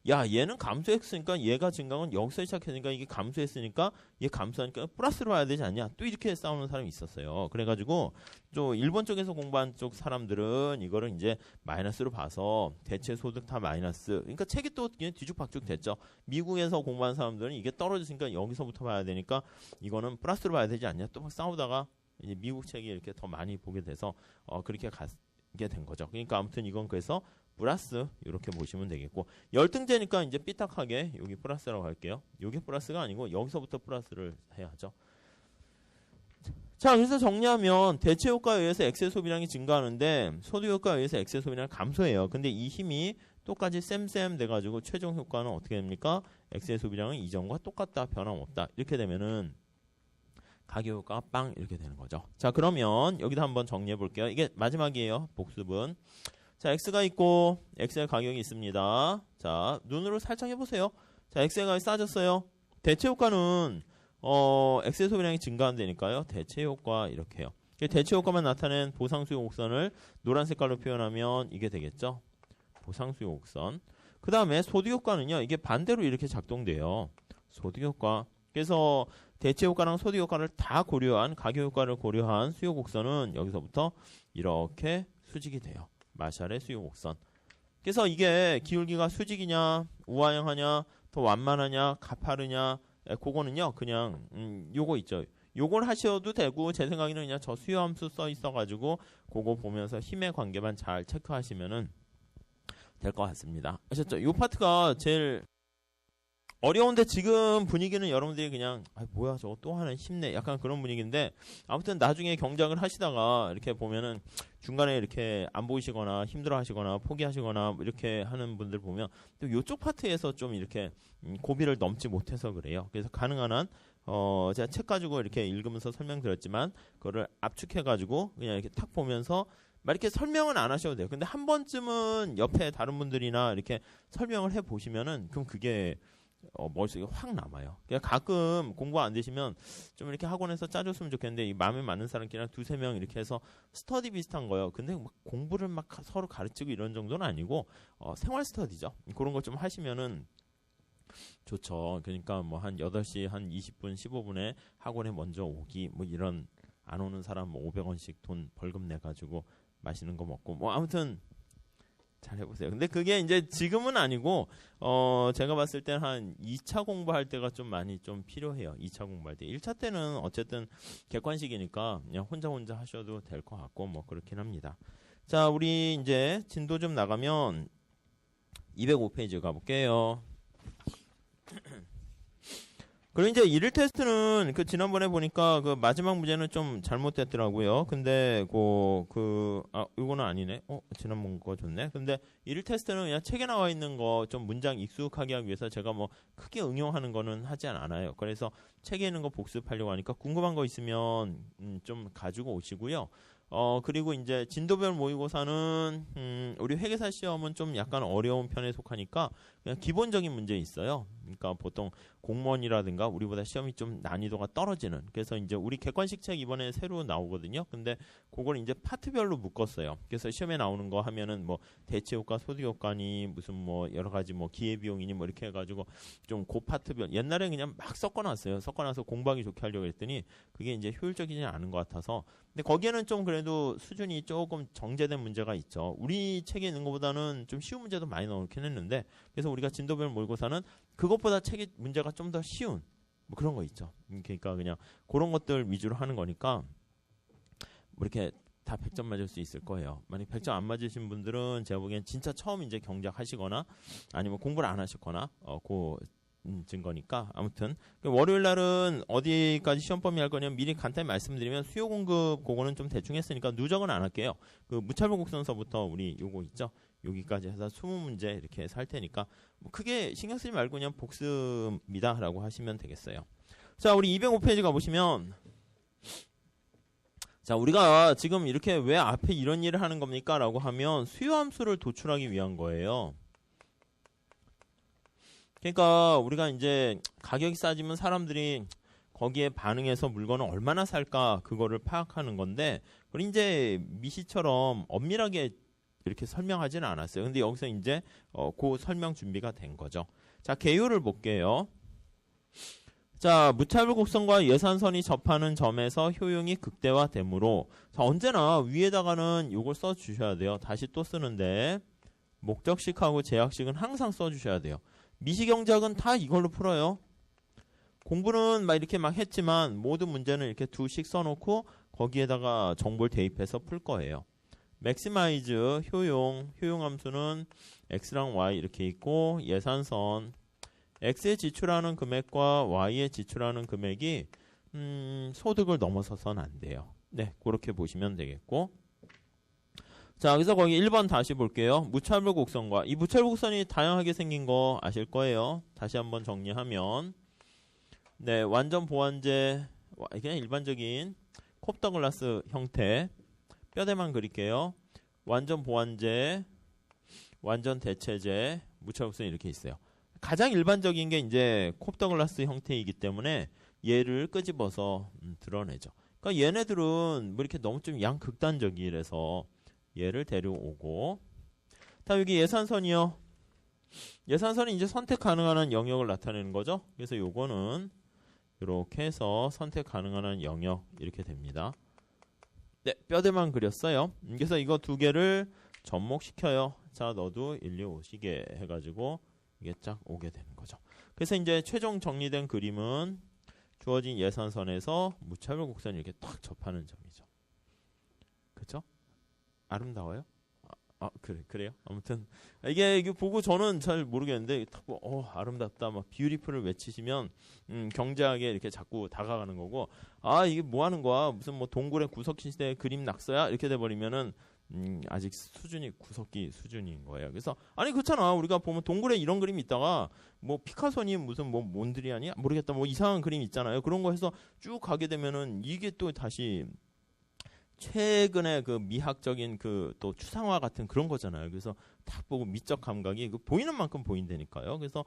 S1: 야, 얘는 감소했으니까 얘가 증가한 건 여기서 시작했으니까 이게 감소했으니까 얘 감소하니까 플러스로 와야 되지 않냐. 또 이렇게 싸우는 사람이 있었어요. 그래가지고 좀 일본 쪽에서 공부한 쪽 사람들은 이거를 이제 마이너스로 봐서 대체 소득 다 마이너스. 그러니까 책이 또 뒤죽박죽 됐죠. 미국에서 공부한 사람들은 이게 떨어졌으니까 여기서부터 봐야 되니까 이거는 플러스로 봐야 되지 않냐. 또 막 싸우다가 이제 미국 책이 이렇게 더 많이 보게 돼서 그렇게 가게 된 거죠. 그러니까 아무튼 이건 그래서 플러스 이렇게 보시면 되겠고 열등제니까 이제 삐딱하게 여기 플러스라고 할게요. 여기 플러스가 아니고 여기서부터 플러스를 해야죠. 자, 그래서 정리하면 대체 효과에 의해서 액세 소비량이 증가하는데 소득 효과에 의해서 액세 소비량이 감소해요. 근데 이 힘이 똑같이 쌤쌤 돼가지고 최종 효과는 어떻게 됩니까? 액세 소비량은 이전과 똑같다, 변함없다. 이렇게 되면은 가격 효과가 빵 이렇게 되는 거죠. 자, 그러면 여기다 한번 정리해 볼게요. 이게 마지막이에요. 복습은. 자, X가 있고 X의 가격이 있습니다. 자, 눈으로 살짝 해보세요. 자, X의 가격이 싸졌어요. 대체 효과는 X의 소비량이 증가한다니까요. 대체 효과 이렇게 해요. 대체 효과만 나타낸 보상수요 곡선을 노란 색깔로 표현하면 이게 되겠죠. 보상수요 곡선. 그 다음에 소득 효과는요. 이게 반대로 이렇게 작동돼요. 소득 효과. 그래서 대체 효과랑 소득 효과를 다 고려한 가격 효과를 고려한 수요 곡선은 여기서부터 이렇게 수직이 돼요. 마샬의 수요 곡선. 그래서 이게 기울기가 수직이냐, 우하향하냐, 더 완만하냐, 가파르냐, 그거는요, 그냥 요거 있죠. 요걸 하셔도 되고 제 생각에는 그냥 저 수요 함수 써 있어가지고 그거 보면서 힘의 관계만 잘 체크하시면은 될 것 같습니다. 아셨죠? 요 파트가 제일 어려운데 지금 분위기는 여러분들이 그냥 뭐야 저거 또 하나 힘내 약간 그런 분위기인데 아무튼 나중에 경작을 하시다가 이렇게 보면은 중간에 이렇게 안 보이시거나 힘들어 하시거나 포기하시거나 이렇게 하는 분들 보면 또 이쪽 파트에서 좀 이렇게 고비를 넘지 못해서 그래요. 그래서 가능한 한 제가 책 가지고 이렇게 읽으면서 설명드렸지만 그거를 압축해가지고 그냥 이렇게 탁 보면서 막 이렇게 설명은 안 하셔도 돼요. 근데 한 번쯤은 옆에 다른 분들이나 이렇게 설명을 해 보시면은 그럼 그게 머릿속에 확 남아요. 그러니까 가끔 공부 안 되시면 좀 이렇게 학원에서 짜줬으면 좋겠는데 이 마음에 맞는 사람끼리랑 두세 명 이렇게 해서 스터디 비슷한 거예요. 근데 막 공부를 막 서로 가르치고 이런 정도는 아니고 생활 스터디죠. 그런 거 좀 하시면은 좋죠. 그러니까 뭐 한 8시 한 20분 15분에 학원에 먼저 오기 뭐 이런 안 오는 사람 뭐 500원씩 돈 벌금 내 가지고 맛있는 거 먹고 뭐 아무튼 잘 해보세요. 근데 그게 이제 지금은 아니고 제가 봤을 때는 한 2차 공부할 때가 좀 많이 좀 필요해요. 2차 공부할 때. 1차 때는 어쨌든 객관식이니까 그냥 혼자 하셔도 될 것 같고 뭐 그렇긴 합니다. 자, 우리 이제 진도 좀 나가면 205페이지 가볼게요. 그리고 이제 일일 테스트는 그 지난번에 보니까 그 마지막 문제는 좀 잘못됐더라고요. 근데 이거는 아니네. 지난번 거 좋네. 근데 일일 테스트는 그냥 책에 나와 있는 거 좀 문장 익숙하게 하기 위해서 제가 뭐 크게 응용하는 거는 하지 않아요. 그래서 책에 있는 거 복습하려고 하니까 궁금한 거 있으면 좀 가지고 오시고요. 그리고 이제 진도별 모의고사는 우리 회계사 시험은 좀 약간 어려운 편에 속하니까 그냥 기본적인 문제 있어요. 그러니까 보통 공무원이라든가 우리보다 시험이 좀 난이도가 떨어지는. 그래서 이제 우리 객관식 책 이번에 새로 나오거든요. 근데 그걸 이제 파트별로 묶었어요. 그래서 시험에 나오는 거 하면은 뭐 대체 효과, 소득 효과니 무슨 뭐 여러 가지 뭐 기회 비용이니 뭐 이렇게 해가지고 좀 그 파트별. 옛날에 그냥 막 섞어놨어요. 섞어놔서 공부하기 좋게 하려고 했더니 그게 이제 효율적이지 않은 것 같아서. 근데 거기에는 좀 그래도 수준이 조금 정제된 문제가 있죠. 우리 책에 있는 것보다는 좀 쉬운 문제도 많이 넣긴 했는데 그래서 우리가 진도별 모의고사는 그것보다 책의 문제가 좀 더 쉬운 뭐 그런 거 있죠. 그러니까 그냥 그런 것들 위주로 하는 거니까 뭐 이렇게 다 100점 맞을 수 있을 거예요. 만약 100점 안 맞으신 분들은 제가 보기엔 진짜 처음 이제 경작하시거나 아니면 공부를 안 하셨거나 증거니까 아무튼 월요일 날은 어디까지 시험 범위 할 거냐면 미리 간단히 말씀드리면 수요 공급 그거는 좀 대충 했으니까 누적은 안 할게요. 그 무차별 곡선서부터 우리 요거 있죠. 여기까지 해서 20문제 이렇게 해서 할 테니까 뭐 크게 신경 쓰지 말고 그냥 복습이다라고 하시면 되겠어요. 자, 우리 205페이지 가보시면 자, 우리가 지금 이렇게 왜 앞에 이런 일을 하는 겁니까? 라고 하면 수요 함수를 도출하기 위한 거예요. 그러니까 우리가 이제 가격이 싸지면 사람들이 거기에 반응해서 물건을 얼마나 살까 그거를 파악하는 건데 그걸 이제 미시처럼 엄밀하게 이렇게 설명하지는 않았어요. 근데 여기서 이제 그 설명 준비가 된 거죠. 자, 개요를 볼게요. 자, 무차별 곡선과 예산선이 접하는 점에서 효용이 극대화되므로, 자, 언제나 위에다가는 요걸 써 주셔야 돼요. 다시 또 쓰는데 목적식하고 제약식은 항상 써 주셔야 돼요. 미시경작은 다 이걸로 풀어요. 공부는 막 이렇게 막 했지만 모든 문제는 이렇게 두씩 써놓고 거기에다가 정보를 대입해서 풀 거예요. 맥시마이즈 효용 함수는 x랑 y 이렇게 있고, 예산선 x에 지출하는 금액과 y에 지출하는 금액이 소득을 넘어서선 안 돼요. 네, 그렇게 보시면 되겠고. 자, 그래서 거기 1번 다시 볼게요. 무차별 곡선과, 이 무차별 곡선이 다양하게 생긴 거 아실 거예요. 다시 한번 정리하면, 네, 완전 보완제, 그냥 일반적인 콥더글라스 형태, 뼈대만 그릴게요. 완전 보완제, 완전 대체제, 무차별 곡선이 이렇게 있어요. 가장 일반적인 게 이제 콥더글라스 형태이기 때문에 얘를 끄집어서 드러내죠. 그러니까 얘네들은 뭐 이렇게 너무 좀 양극단적이라서 얘를 데려오고, 다음 여기 예산선이요. 예산선이 이제 선택 가능한 영역을 나타내는 거죠. 그래서 요거는 이렇게 해서 선택 가능한 영역 이렇게 됩니다. 네, 뼈대만 그렸어요. 그래서 이거 두 개를 접목시켜요. 자, 너도 일리 오시게 해가지고 이게 쫙 오게 되는 거죠. 그래서 이제 최종 정리된 그림은 주어진 예산선에서 무차별 곡선이 이렇게 딱 접하는 점이죠. 그렇죠? 아름다워요? 그래요? 아무튼 이게 보고 저는 잘 모르겠는데 딱 아름답다 막 뷰티풀을 외치시면 경제학에 이렇게 자꾸 다가가는 거고, 이게 뭐 하는 거야? 무슨 뭐 동굴의 구석기 시대의 그림 낙서야? 이렇게 돼 버리면은 아직 수준이 구석기 수준인 거예요. 그래서 아니 그렇잖아. 우리가 보면 동굴에 이런 그림이 있다가 뭐 피카소니 무슨 뭐 몬드리안이 모르겠다 뭐 이상한 그림 있잖아요. 그런 거 해서 쭉 가게 되면은 이게 또 다시 최근에 그 미학적인 그 또 추상화 같은 그런 거잖아요. 그래서 딱 보고 미적 감각이 그 보이는 만큼 보인다니까요. 그래서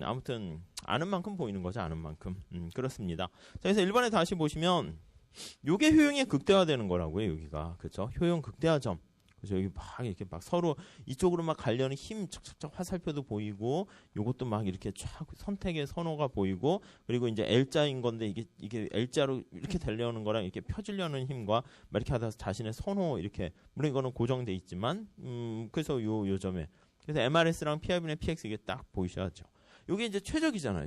S1: 아무튼 아는 만큼 보이는 거죠. 아는 만큼. 그렇습니다. 자, 그래서 1번에 다시 보시면 요게 효용이 극대화되는 거라고요. 여기가. 그렇죠? 효용 극대화점. 그래서 여기 막 이렇게 막 서로 이쪽으로 막 가려는 힘 척척척 화살표도 보이고, 요것도 막 이렇게 쫙 선택의 선호가 보이고, 그리고 이제 L자인 건데 이게 L자로 이렇게 되려는 거랑 이렇게 펴주려는 힘과 막 이렇게 하다 자신의 선호 이렇게, 물론 이거는 고정돼 있지만 그래서 요 점에, 그래서 MRS랑 PIV나 PX 이게 딱 보이셔야죠. 요게 이제 최적이잖아요.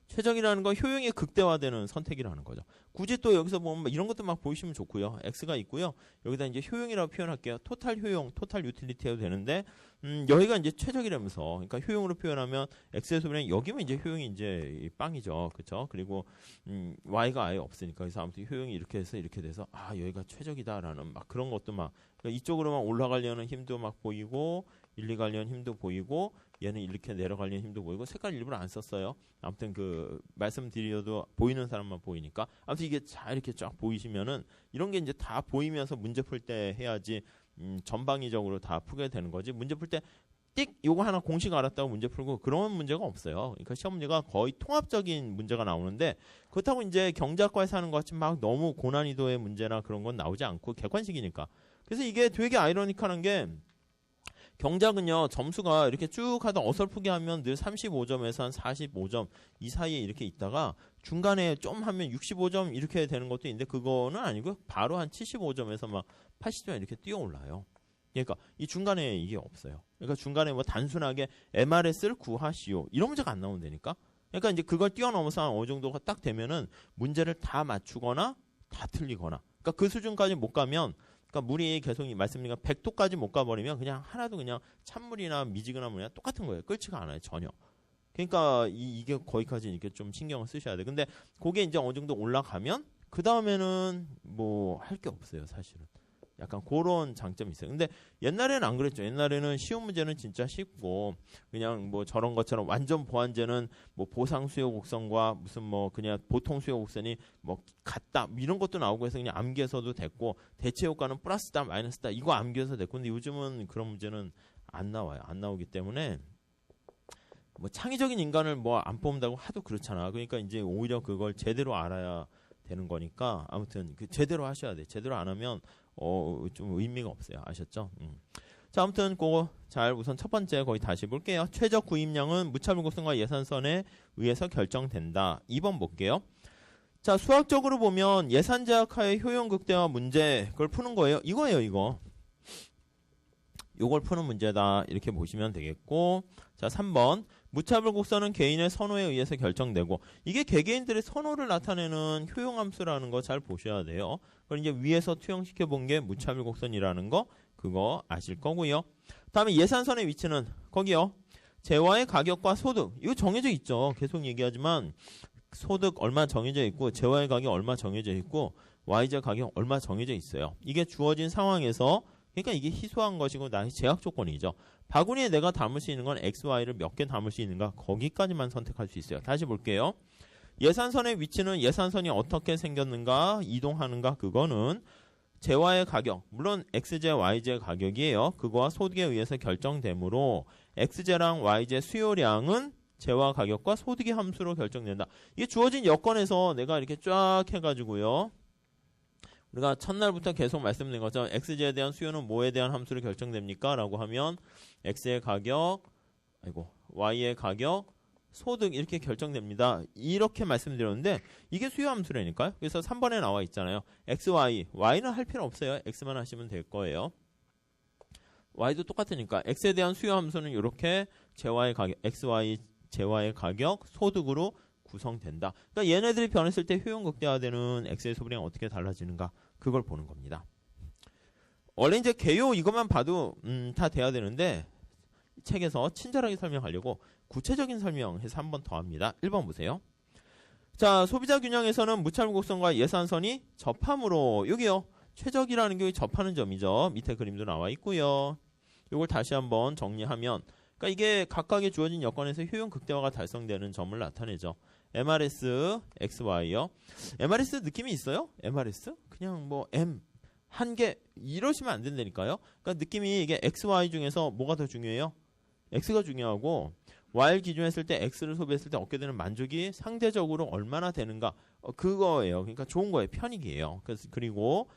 S1: 최적이라는 건 효용이 극대화되는 선택이라는 거죠. 굳이 또 여기서 보면 이런 것도 막 보이시면 좋고요. X가 있고요. 여기다 이제 효용이라고 표현할게요. 토탈 효용, 토탈 유틸리티 해도 되는데, 여기가 이제 최적이라면서, 그러니까 효용으로 표현하면 X의 소비는 여기면 이제 효용이 이제 빵이죠. 그렇죠? 그리고 Y가 아예 없으니까. 그래서 아무튼 효용이 이렇게 해서 이렇게 돼서 여기가 최적이다라는 막 그런 것도 막, 그러니까 이쪽으로만 올라가려는 힘도 막 보이고, 일리 가려는 힘도 보이고, 얘는 이렇게 내려가려는 힘도 보이고, 색깔 일부러 안 썼어요. 아무튼 그 말씀드려도 보이는 사람만 보이니까. 아무튼 이게 잘 이렇게 쫙 보이시면은 이런 게 이제 다 보이면서 문제 풀 때 해야지 전방위적으로 다 풀게 되는 거지. 문제 풀 때 띡 요거 하나 공식 알았다고 문제 풀고 그런 문제가 없어요. 그러니까 시험 문제가 거의 통합적인 문제가 나오는데, 그렇다고 이제 경제학과에서 하는 것 같이 막 너무 고난이도의 문제나 그런 건 나오지 않고 객관식이니까. 그래서 이게 되게 아이러니컬한 게, 경작은요 점수가 이렇게 쭉 하다 어설프게 하면 늘 35점에서 한 45점 이 사이에 이렇게 있다가 중간에 좀 하면 65점 이렇게 되는 것도 있는데, 그거는 아니고 바로 한 75점에서 막 80점 이렇게 뛰어 올라요. 그러니까 이 중간에 이게 없어요. 그러니까 중간에 뭐 단순하게 MRS를 구하시오 이런 문제가 안 나온다니까. 그러니까 이제 그걸 뛰어넘어서 한 어느 정도가 딱 되면은 문제를 다 맞추거나 다 틀리거나, 그러니까 그 수준까지 못 가면, 그러니까 물이 계속 말씀드린 100도까지 못 가버리면 그냥 하나도 그냥 찬물이나 미지근한 물이나 똑같은 거예요. 끓지가 않아요. 전혀. 그러니까 이게 거기까지 이렇게 좀 신경을 쓰셔야 돼. 근데 그게 이제 어느 정도 올라가면 그 다음에는 뭐 할 게 없어요. 사실은. 약간 그런 장점이 있어요. 근데 옛날에는 안 그랬죠. 옛날에는 쉬운 문제는 진짜 쉽고, 그냥 뭐 저런 것처럼 완전 보완제는 뭐 보상 수요 곡선과 무슨 뭐 그냥 보통 수요 곡선이 뭐 같다 이런 것도 나오고 해서 그냥 암기해서도 됐고, 대체 효과는 플러스다 마이너스다 이거 암기해서 됐고. 근데 요즘은 그런 문제는 안 나와요. 안 나오기 때문에 뭐 창의적인 인간을 뭐 안 뽑는다고 하도 그렇잖아. 그러니까 이제 오히려 그걸 제대로 알아야 되는 거니까 아무튼 제대로 하셔야 돼. 제대로 안 하면 좀 의미가 없어요. 아셨죠? 자, 아무튼 그거 잘 우선 첫 번째 거의 다시 볼게요. 최적 구입량은 무차별 곡선과 예산선에 의해서 결정된다. 2번 볼게요. 자, 수학적으로 보면 예산 제약하의 효용 극대화 문제 그걸 푸는 거예요. 이거예요, 이거. 요걸 푸는 문제다. 이렇게 보시면 되겠고, 자, 3번. 무차별 곡선은 개인의 선호에 의해서 결정되고, 이게 개개인들의 선호를 나타내는 효용함수라는 거 잘 보셔야 돼요. 그걸 이제 위에서 투영시켜 본 게 무차별 곡선이라는 거, 그거 아실 거고요. 다음에 예산선의 위치는 거기요. 재화의 가격과 소득. 이거 정해져 있죠. 계속 얘기하지만, 소득 얼마 정해져 있고, 재화의 가격 얼마 정해져 있고, YJ 가격 얼마 정해져 있어요. 이게 주어진 상황에서 그러니까 이게 희소한 것이고 나의 제약 조건이죠. 바구니에 내가 담을 수 있는 건 X, Y를 몇 개 담을 수 있는가 거기까지만 선택할 수 있어요. 다시 볼게요. 예산선의 위치는 예산선이 어떻게 생겼는가 이동하는가 그거는 재화의 가격 물론 XJ, YJ 가격이에요. 그거와 소득에 의해서 결정되므로 XJ랑 YJ 수요량은 재화 가격과 소득의 함수로 결정된다. 이게 주어진 여건에서 내가 이렇게 쫙 해가지고요. 우리가 첫날부터 계속 말씀드린 것처럼 XJ에 대한 수요는 뭐에 대한 함수로 결정됩니까? 라고 하면 X의 가격, Y의 가격, 소득 이렇게 결정됩니다. 이렇게 말씀드렸는데 이게 수요 함수라니까요. 그래서 3번에 나와 있잖아요. X, Y. Y는 할 필요 없어요. X만 하시면 될 거예요. Y도 똑같으니까 X에 대한 수요 함수는 이렇게 재화의 가격, X, Y, 재화의 가격, 소득으로 구성된다. 그러니까 얘네들이 변했을 때 효용 극대화되는 X의 소비량이 어떻게 달라지는가 그걸 보는 겁니다. 원래 이제 개요 이것만 봐도 다 돼야 되는데 책에서 친절하게 설명하려고 구체적인 설명해서 한 번 더 합니다. 1번 보세요. 자, 소비자 균형에서는 무차별 곡선과 예산선이 접함으로 여기요. 최적이라는 게 접하는 점이죠. 밑에 그림도 나와 있고요. 이걸 다시 한번 정리하면 그러니까 이게 각각의 주어진 여건에서 효용 극대화가 달성되는 점을 나타내죠. MRS, XY요. MRS 느낌이 있어요? MRS? 그냥 뭐 M 한 개 이러시면 안 된다니까요. 그러니까 느낌이 이게 XY 중에서 뭐가 더 중요해요? X가 중요하고 Y를 기준했을 때 X를 소비했을 때 얻게 되는 만족이 상대적으로 얼마나 되는가 그거예요. 그러니까 좋은 거예요. 편익이에요. 그리고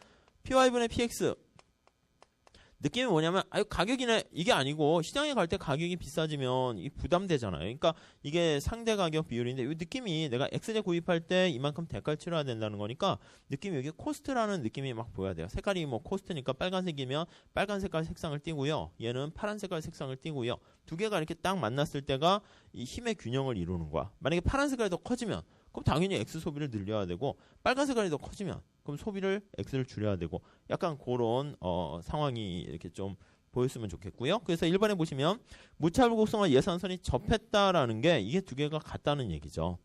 S1: PY분의 PX 느낌이 뭐냐면 가격이네 이게 아니고 시장에 갈 때 가격이 비싸지면 이 부담되잖아요. 그러니까 이게 상대 가격 비율인데 이 느낌이 내가 X제 구입할 때 이만큼 대가를 치러야 된다는 거니까 느낌이 여기 코스트라는 느낌이 막 보여야 돼요. 색깔이 뭐 코스트니까 빨간색이면 빨간 색깔 색상을 띠고요. 얘는 파란 색깔 색상을 띠고요. 두 개가 이렇게 딱 만났을 때가 이 힘의 균형을 이루는 거야. 만약에 파란 색깔이 더 커지면 그럼 당연히 X 소비를 늘려야 되고 빨간 색깔이 더 커지면 그럼 소비를 X를 줄여야 되고 약간 그런 상황이 이렇게 좀 보였으면 좋겠고요. 그래서 1번에 보시면 무차별 곡선과 예산선이 접했다라는 게 이게 두 개가 같다는 얘기죠.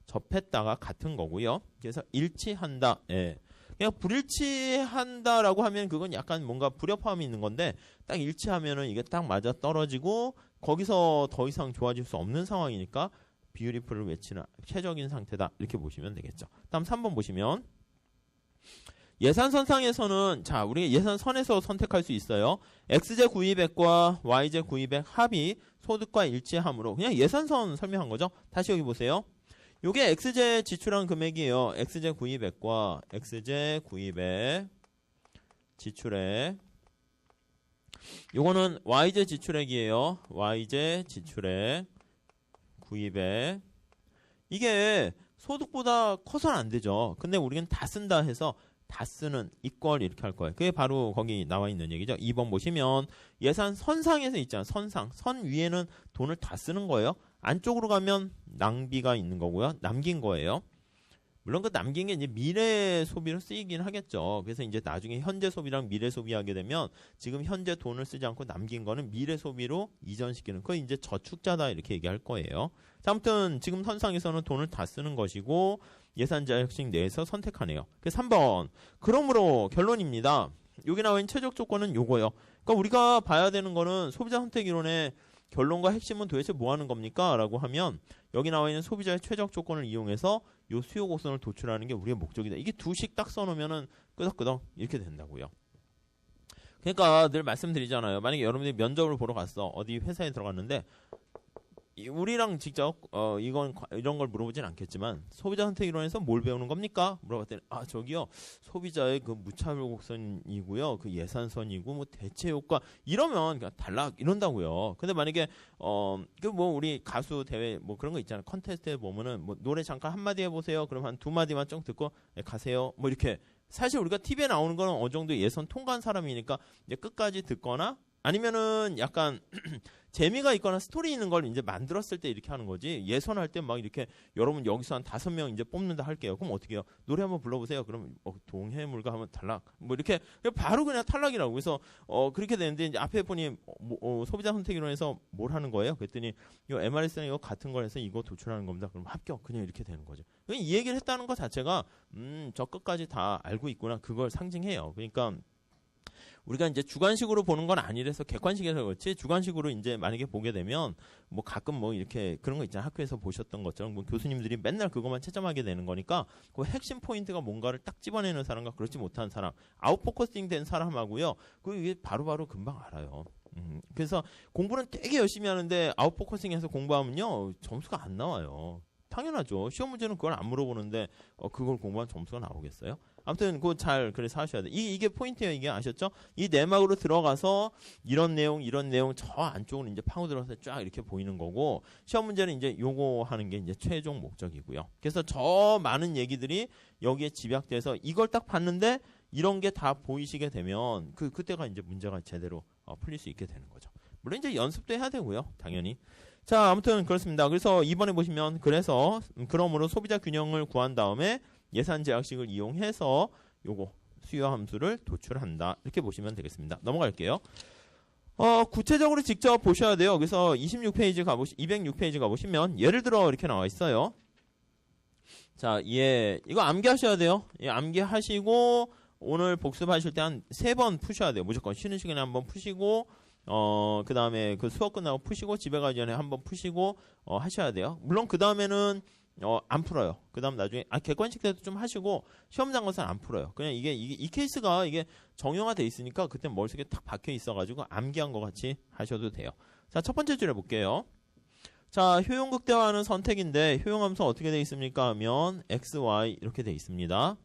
S1: 접했다가 같은 거고요. 그래서 일치한다. 예. 그냥 불일치한다라고 하면 그건 약간 뭔가 불협화음이 있는 건데 딱 일치하면은 이게 딱 맞아 떨어지고 거기서 더 이상 좋아질 수 없는 상황이니까 비유리풀을 외치는 최적인 상태다. 이렇게 보시면 되겠죠. 다음 3번 보시면 예산선상에서는 자 우리 예산선에서 선택할 수 있어요. X제 구입액과 Y제 구입액 합이 소득과 일치하므로 그냥 예산선 설명한 거죠. 다시 여기 보세요. 요게 X제 지출한 금액이에요. X제 구입액과 X제 구입액 지출액 요거는 Y제 지출액이에요. Y제 지출액 구입액 이게 소득보다 커서는 안 되죠. 근데 우리는 다 쓴다 해서 다 쓰는 equal 이렇게 할 거예요. 그게 바로 거기 나와 있는 얘기죠. 2번 보시면 예산 선상에서 있잖아요. 선상. 선 위에는 돈을 다 쓰는 거예요. 안쪽으로 가면 낭비가 있는 거고요. 남긴 거예요. 물론 그 남긴 게 이제 미래 소비로 쓰이긴 하겠죠. 그래서 이제 나중에 현재 소비랑 미래 소비하게 되면 지금 현재 돈을 쓰지 않고 남긴 거는 미래 소비로 이전시키는 그거 이제 저축자다 이렇게 얘기할 거예요. 자, 아무튼 지금 선상에서는 돈을 다 쓰는 것이고 예산자 혁신 내에서 선택하네요. 그래서 3번. 그러므로 결론입니다. 여기 나와 있는 최적 조건은 요거예요. 그러니까 우리가 봐야 되는 거는 소비자 선택 이론의 결론과 핵심은 도대체 뭐 하는 겁니까? 라고 하면 여기 나와 있는 소비자의 최적 조건을 이용해서 요 수요 곡선을 도출하는 게 우리의 목적이다. 이게 두식 딱 써놓으면은 끄덕끄덕 이렇게 된다고요. 그러니까 늘 말씀드리잖아요. 만약에 여러분들이 면접을 보러 갔어. 어디 회사에 들어갔는데 우리랑 직접 이런 걸 물어보진 않겠지만 소비자 선택 이론에서 뭘 배우는 겁니까? 물어봤더니 저기요 소비자의 그 무차별 곡선이고요 그 예산선이고 뭐 대체 효과 이러면 그냥 단락 이런다고요. 근데 만약에 그 뭐 우리 가수 대회 뭐 그런 거 있잖아요. 컨테스트에 보면은 뭐 노래 잠깐 한마디 해보세요. 그럼 한 두 마디만 좀 듣고 가세요. 뭐 이렇게 사실 우리가 TV에 나오는 거는 어느 정도 예선 통과한 사람이니까 이제 끝까지 듣거나 아니면은 약간 재미가 있거나 스토리 있는 걸 이제 만들었을 때 이렇게 하는 거지. 예선할 때 막 이렇게 여러분 여기서 한 5명 이제 뽑는다 할게요. 그럼 어떻게 해요? 노래 한번 불러보세요. 그러면 동해물과 하면 탈락. 뭐 이렇게 바로 그냥 탈락이라고. 그래서 그렇게 되는데 이제 앞에 분이 소비자 선택 이론에서 뭘 하는 거예요? 그랬더니 이거 MRS랑 이거 같은 걸 해서 이거 도출하는 겁니다. 그럼 합격. 그냥 이렇게 되는 거죠. 이 얘기를 했다는 것 자체가 저 끝까지 다 알고 있구나. 그걸 상징해요. 그러니까 우리가 이제 주관식으로 보는 건 아니라서 객관식에서 그렇지 주관식으로 이제 만약에 보게 되면 뭐 가끔 뭐 이렇게 그런 거 있잖아요. 학교에서 보셨던 것처럼 뭐 교수님들이 맨날 그것만 채점하게 되는 거니까 그 핵심 포인트가 뭔가를 딱 집어내는 사람과 그렇지 못한 사람 아웃포커싱 된 사람하고요. 이게 바로바로 금방 알아요. 그래서 공부는 되게 열심히 하는데 아웃포커싱해서 공부하면요. 점수가 안 나와요. 당연하죠. 시험 문제는 그걸 안 물어보는데 그걸 공부한 점수가 나오겠어요? 아무튼 그거 잘 그래서 하셔야 돼. 이게 포인트예요. 이게 아셨죠? 이 내막으로 들어가서 이런 내용 저 안쪽으로 이제 파고 들어가서 쫙 이렇게 보이는 거고 시험 문제는 이제 요거 하는 게 이제 최종 목적이고요. 그래서 저 많은 얘기들이 여기에 집약돼서 이걸 딱 봤는데 이런 게 다 보이시게 되면 그때가 이제 문제가 제대로 풀릴 수 있게 되는 거죠. 물론 이제 연습도 해야 되고요. 당연히. 자, 아무튼 그렇습니다. 그래서 이번에 보시면 그러므로 소비자 균형을 구한 다음에 예산 제약식을 이용해서 요거 수요 함수를 도출한다. 이렇게 보시면 되겠습니다. 넘어갈게요. 구체적으로 직접 보셔야 돼요. 그래서 206페이지 가보시면 예를 들어 이렇게 나와 있어요. 자, 이거 암기하셔야 돼요. 암기하시고 오늘 복습하실 때 한 3번 푸셔야 돼요. 무조건 쉬는 시간에 한번 푸시고 그 다음에 그 수업 끝나고 푸시고 집에 가기 전에 한번 푸시고 하셔야 돼요. 물론 그 다음에는 안 풀어요. 그 다음 나중에 객관식 때도 좀 하시고 시험장 가서는 안 풀어요. 그냥 이 케이스가 이게 정형화돼 있으니까 그때 머릿속에 탁 박혀 있어가지고 암기한 것 같이 하셔도 돼요. 자, 첫 번째 줄 해볼게요. 자, 효용 극대화하는 선택인데 효용함수 어떻게 돼 있습니까? 하면 x, y 이렇게 돼 있습니다.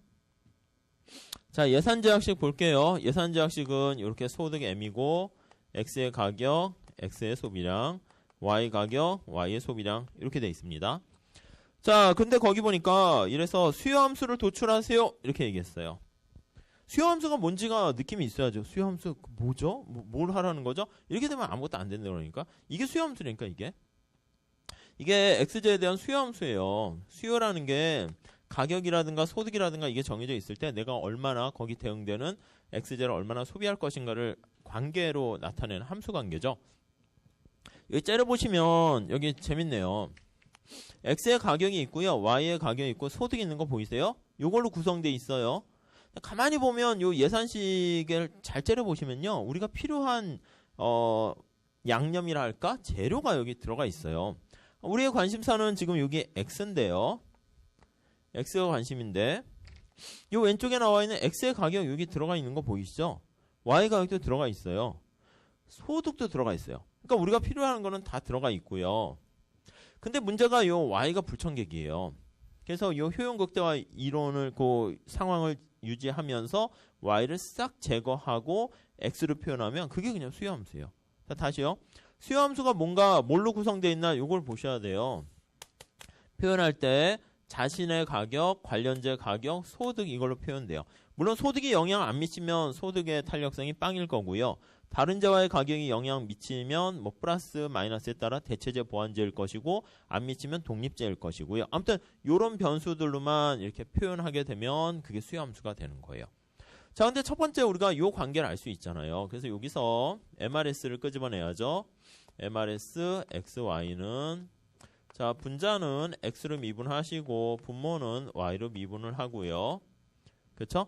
S1: 자, 예산 제약식 볼게요. 예산 제약식은 이렇게 소득 m이고 x의 가격, x의 소비량, y 가격, y의 소비량 이렇게 돼 있습니다. 자, 근데 거기 보니까 이래서 수요함수를 도출하세요 이렇게 얘기했어요. 수요함수가 뭔지가 느낌이 있어야죠. 수요함수 뭐죠? 뭘 하라는 거죠? 이렇게 되면 아무것도 안 된다 그러니까 이게 수요함수니까 이게 x제에 대한 수요함수예요. 수요라는 게 가격이라든가 소득이라든가 이게 정해져 있을 때 내가 얼마나 거기 대응되는 x제를 얼마나 소비할 것인가를 관계로 나타내는 함수 관계죠. 여기 째려보시면 여기 재밌네요. x의 가격이 있고요. y의 가격이 있고 소득이 있는 거 보이세요? 이걸로 구성되어 있어요. 가만히 보면 요 예산식을 잘 째려보시면요. 우리가 필요한 양념이라 할까? 재료가 여기 들어가 있어요. 우리의 관심사는 지금 여기 x인데요. x가 관심인데 요 왼쪽에 나와 있는 x의 가격 여기 들어가 있는 거 보이시죠? y 가격도 들어가 있어요. 소득도 들어가 있어요. 그러니까 우리가 필요한 거는 다 들어가 있고요. 근데 문제가 요 y가 불청객이에요. 그래서 요 효용 극대화 이론을 그 상황을 유지하면서 y를 싹 제거하고 x로 표현하면 그게 그냥 수요함수예요. 자, 다시요. 수요함수가 뭔가 뭘로 구성되어 있나 요걸 보셔야 돼요. 표현할 때 자신의 가격, 관련제 가격, 소득 이걸로 표현돼요. 물론 소득이 영향 안 미치면 소득의 탄력성이 빵일 거고요. 다른 재와의 가격이 영향 미치면 뭐 플러스 마이너스에 따라 대체제 보완제일 것이고 안 미치면 독립제일 것이고요. 아무튼 이런 변수들로만 이렇게 표현하게 되면 그게 수요함수가 되는 거예요. 자, 근데 첫 번째 우리가 이 관계를 알 수 있잖아요. 그래서 여기서 MRS를 끄집어내야죠. MRS XY는 자, 분자는 X로 미분하시고 분모는 Y로 미분을 하고요. 그쵸?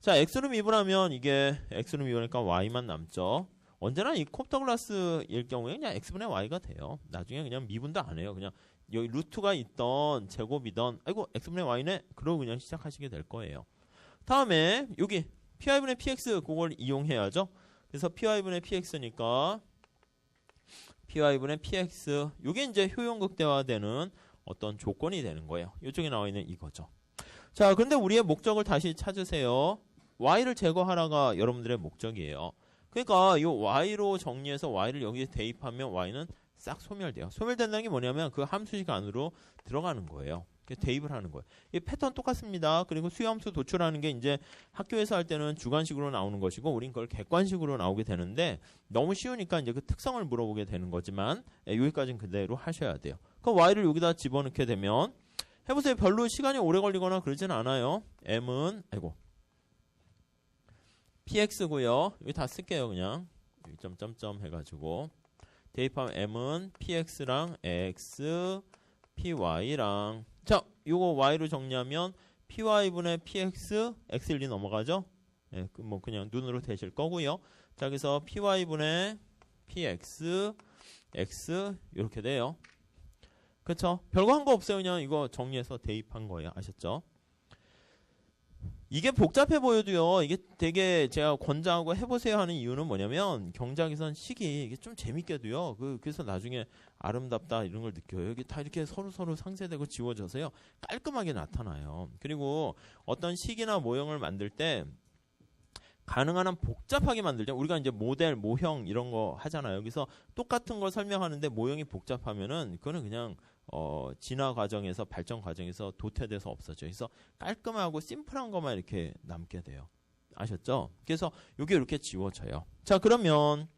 S1: 자, X로 미분하면 이게 X로 미분하니까 Y만 남죠. 언제나 이 콥더글라스일 경우에 그냥 X분의 Y가 돼요. 나중에 그냥 미분도 안 해요. 그냥 여기 루트가 있던 제곱이던 아이고 X분의 Y네? 그러고 그냥 시작하시게 될 거예요. 다음에 여기 PY분의 PX 그걸 이용해야죠. 그래서 PY분의 PX니까 py분의 px 이게 이제 효용 극대화되는 어떤 조건이 되는 거예요. 이쪽에 나와 있는 이거죠. 자, 근데 우리의 목적을 다시 찾으세요. y를 제거하라가 여러분들의 목적이에요. 그러니까 이 y로 정리해서 y를 여기에 대입하면 y는 싹 소멸돼요. 소멸된다는 게 뭐냐면 그 함수식 안으로 들어가는 거예요. 대입을 하는 거예요. 이 패턴 똑같습니다. 그리고 수요함수 도출하는 게 이제 학교에서 할 때는 주관식으로 나오는 것이고 우린 그걸 객관식으로 나오게 되는데 너무 쉬우니까 이제 그 특성을 물어보게 되는 거지만 여기까지는 그대로 하셔야 돼요. 그럼 y를 여기다 집어넣게 되면 해보세요. 별로 시간이 오래 걸리거나 그러진 않아요. m은 px고요. 여기 다 쓸게요. 그냥 점점점 해가지고 대입하면 m은 px랑 x, py랑 자, 요거 y로 정리하면 py분의 px, x1이 넘어가죠? 예, 뭐 그냥 눈으로 대실 거고요. 자, 그래서 py분의 px, x 이렇게 돼요. 그렇죠? 별거 한 거 없어요. 그냥 이거 정리해서 대입한 거예요. 아셨죠? 이게 복잡해 보여도요. 이게 되게 제가 권장하고 해보세요 하는 이유는 뭐냐면 경작에선 식이 이게 좀 재밌게도요. 그래서 나중에 아름답다 이런 걸 느껴요. 이게 다 이렇게 서로 상쇄되고 지워져서요. 깔끔하게 나타나요. 그리고 어떤 식이나 모형을 만들 때 가능한 한 복잡하게 만들죠. 우리가 이제 모델, 모형 이런 거 하잖아요. 여기서 똑같은 걸 설명하는데 모형이 복잡하면은 그거는 그냥 진화 과정에서 발전 과정에서 도태돼서 없어져요. 그래서 깔끔하고 심플한 것만 이렇게 남게 돼요. 아셨죠? 그래서 이게 이렇게 지워져요. 자, 그러면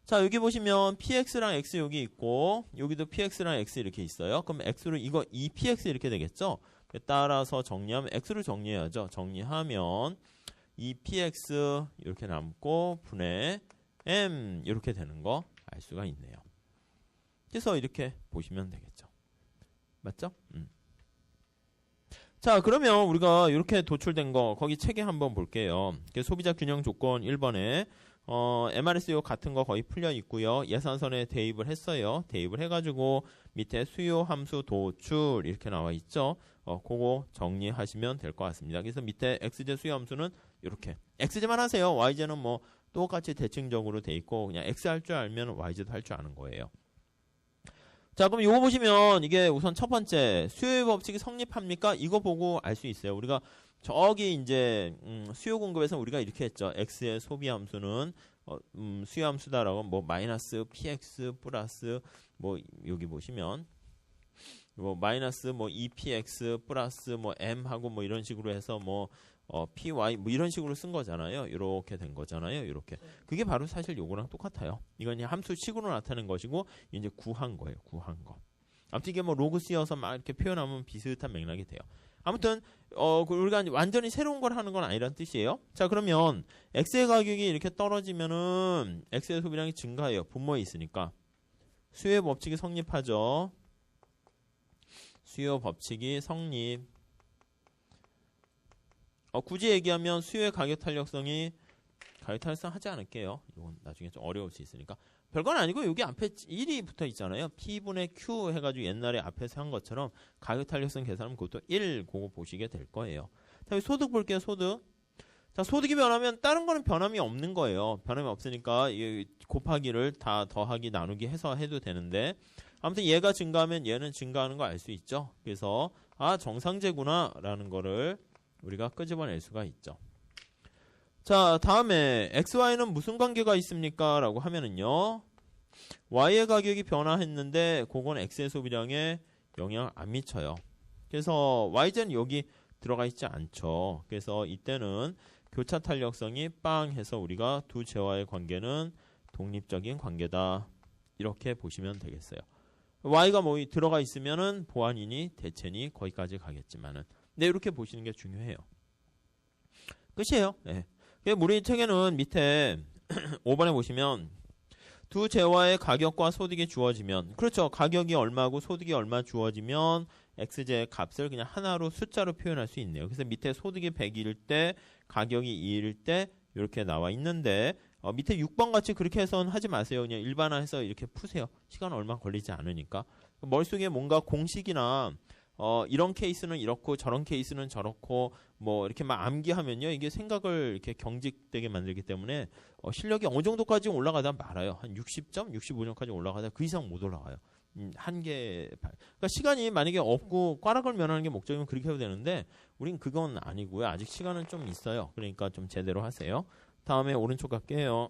S1: 자, 여기 보시면 px랑 x 여기 있고 여기도 px랑 x 이렇게 있어요. 그럼 x로 이거 2px 이렇게 되겠죠? 따라서 정리하면 x로 정리해야죠. 정리하면 2px 이렇게 남고 분의 m 이렇게 되는 거 알 수가 있네요. 그래서 이렇게 보시면 되겠죠. 맞죠? 자, 그러면 우리가 이렇게 도출된 거 거기 책에 한번 볼게요. 소비자 균형 조건 1번에 MRS요 같은 거 거의 풀려 있고요. 예산선에 대입을 했어요. 대입을 해가지고 밑에 수요 함수 도출 이렇게 나와 있죠. 그거 정리하시면 될 것 같습니다. 그래서 밑에 xj 수요 함수는 이렇게 xj만 하세요. yj는 뭐 똑같이 대칭적으로 돼 있고 그냥 x 할 줄 알면 yj도 할 줄 아는 거예요. 자, 그럼 이거 보시면 이게 우선 첫 번째 수요의 법칙이 성립합니까? 이거 보고 알 수 있어요. 우리가 저기 이제 수요 공급에서 우리가 이렇게 했죠. x의 소비 함수는 수요 함수다라고 뭐 마이너스 px 플러스 뭐 여기 보시면 뭐 마이너스 뭐 2px 플러스 뭐 m 하고 뭐 이런 식으로 해서 뭐 py 뭐 이런 식으로 쓴 거잖아요. 이렇게 된 거잖아요. 이렇게. 그게 바로 사실 요거랑 똑같아요. 이건 그냥 함수식으로 나타낸 것이고 이제 구한 거예요. 구한 거. 아무튼 이게 뭐 로그 씌어서 막 이렇게 표현하면 비슷한 맥락이 돼요. 아무튼 우리가 완전히 새로운 걸 하는 건 아니란 뜻이에요. 자, 그러면 x의 가격이 이렇게 떨어지면은 x의 소비량이 증가해요. 분모에 있으니까. 수요의 법칙이 성립하죠. 수요 법칙이 성립. 굳이 얘기하면 수요의 가격 탄력성이 가격 탄력성 하지 않을게요. 이건 나중에 좀 어려울 수 있으니까. 별건 아니고 여기 앞에 1이 붙어 있잖아요. P분의 Q 해가지고 옛날에 앞에서 한 것처럼 가격 탄력성 계산하면 그것도 1 그거 보시게 될 거예요. 자, 여기 소득 볼게요. 소득. 자, 소득이 변하면 다른 거는 변함이 없는 거예요. 변함이 없으니까 이 곱하기를 다 더하기 나누기 해서 해도 되는데 아무튼 얘가 증가하면 얘는 증가하는 거 알 수 있죠. 그래서 정상제구나 라는 거를 우리가 끄집어낼 수가 있죠. 자, 다음에 XY는 무슨 관계가 있습니까? 라고 하면은요. Y의 가격이 변화했는데 그건 X의 소비량에 영향을 안 미쳐요. 그래서 YZ는 여기 들어가 있지 않죠. 그래서 이때는 교차 탄력성이 빵 해서 우리가 두 재화의 관계는 독립적인 관계다. 이렇게 보시면 되겠어요. Y가 뭐 들어가 있으면은 보완이니 대체니 거기까지 가겠지만은 네, 이렇게 보시는 게 중요해요. 끝이에요. 네. 우리 책에는 밑에 5번에 보시면 두 재화의 가격과 소득이 주어지면 그렇죠. 가격이 얼마고 소득이 얼마 주어지면 x제의 값을 그냥 하나로 숫자로 표현할 수 있네요. 그래서 밑에 소득이 100일 때 가격이 2일 때 이렇게 나와 있는데 밑에 6번 같이 그렇게 해서는 하지 마세요. 그냥 일반화해서 이렇게 푸세요. 시간 얼마 걸리지 않으니까. 머릿속에 뭔가 공식이나 이런 케이스는 이렇고 저런 케이스는 저렇고 뭐 이렇게 막 암기하면요 이게 생각을 이렇게 경직되게 만들기 때문에 실력이 어느 정도까지 올라가다 말아요. 한 60점, 65점까지 올라가다 그 이상 못 올라가요. 한계. 그러니까 시간이 만약에 없고 꽈락을 면하는 게 목적이면 그렇게 해도 되는데 우린 그건 아니고요. 아직 시간은 좀 있어요. 그러니까 좀 제대로 하세요. 다음에 오른쪽 갈게요.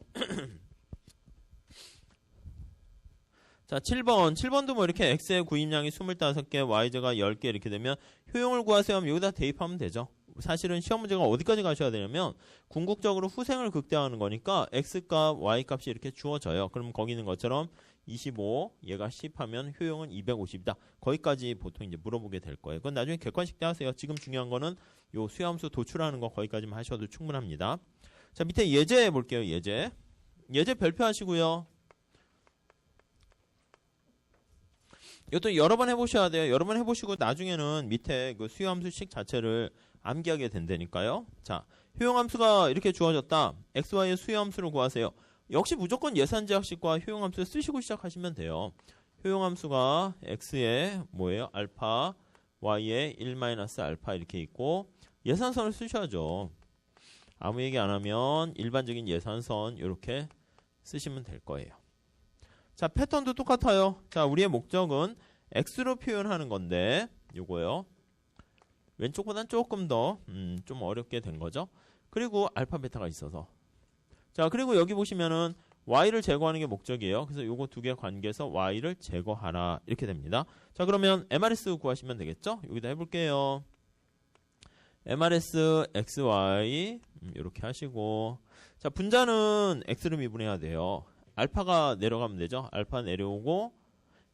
S1: 자, 7번. 7번도 뭐 이렇게 x의 구입량이 25개, y제가 10개 이렇게 되면 효용을 구하세요 하면 여기다 대입하면 되죠. 사실은 시험 문제가 어디까지 가셔야 되냐면 궁극적으로 후생을 극대화하는 거니까 x값, y값이 이렇게 주어져요. 그럼 거기 있는 것처럼 25, 얘가 10 하면 효용은 250이다. 거기까지 보통 이제 물어보게 될 거예요. 그건 나중에 객관식 때 하세요. 지금 중요한 거는 요 수요함수 도출하는 거 거기까지만 하셔도 충분합니다. 자, 밑에 예제 볼게요. 예제. 예제 별표 하시고요. 이것도 여러 번 해보셔야 돼요. 여러 번 해보시고 나중에는 밑에 그 수요함수식 자체를 암기하게 된다니까요. 자, 효용함수가 이렇게 주어졌다. xy의 수요함수를 구하세요. 역시 무조건 예산제약식과 효용함수 쓰시고 시작하시면 돼요. 효용함수가 x의 뭐예요? 알파, y의 1-알파 이렇게 있고 예산선을 쓰셔야죠. 아무 얘기 안 하면 일반적인 예산선 이렇게 쓰시면 될 거예요. 자, 패턴도 똑같아요. 자, 우리의 목적은 x로 표현하는 건데 요거요. 왼쪽보단 조금 더 좀 어렵게 된 거죠. 그리고 알파, 베타가 있어서. 자, 그리고 여기 보시면은 y를 제거하는 게 목적이에요. 그래서 요거 두 개 관계에서 y를 제거하라 이렇게 됩니다. 자, 그러면 MRS 구하시면 되겠죠? 여기다 해볼게요. MRS xy 이렇게 하시고 자, 분자는 x로 미분해야 돼요. 알파가 내려가면 되죠. 알파 내려오고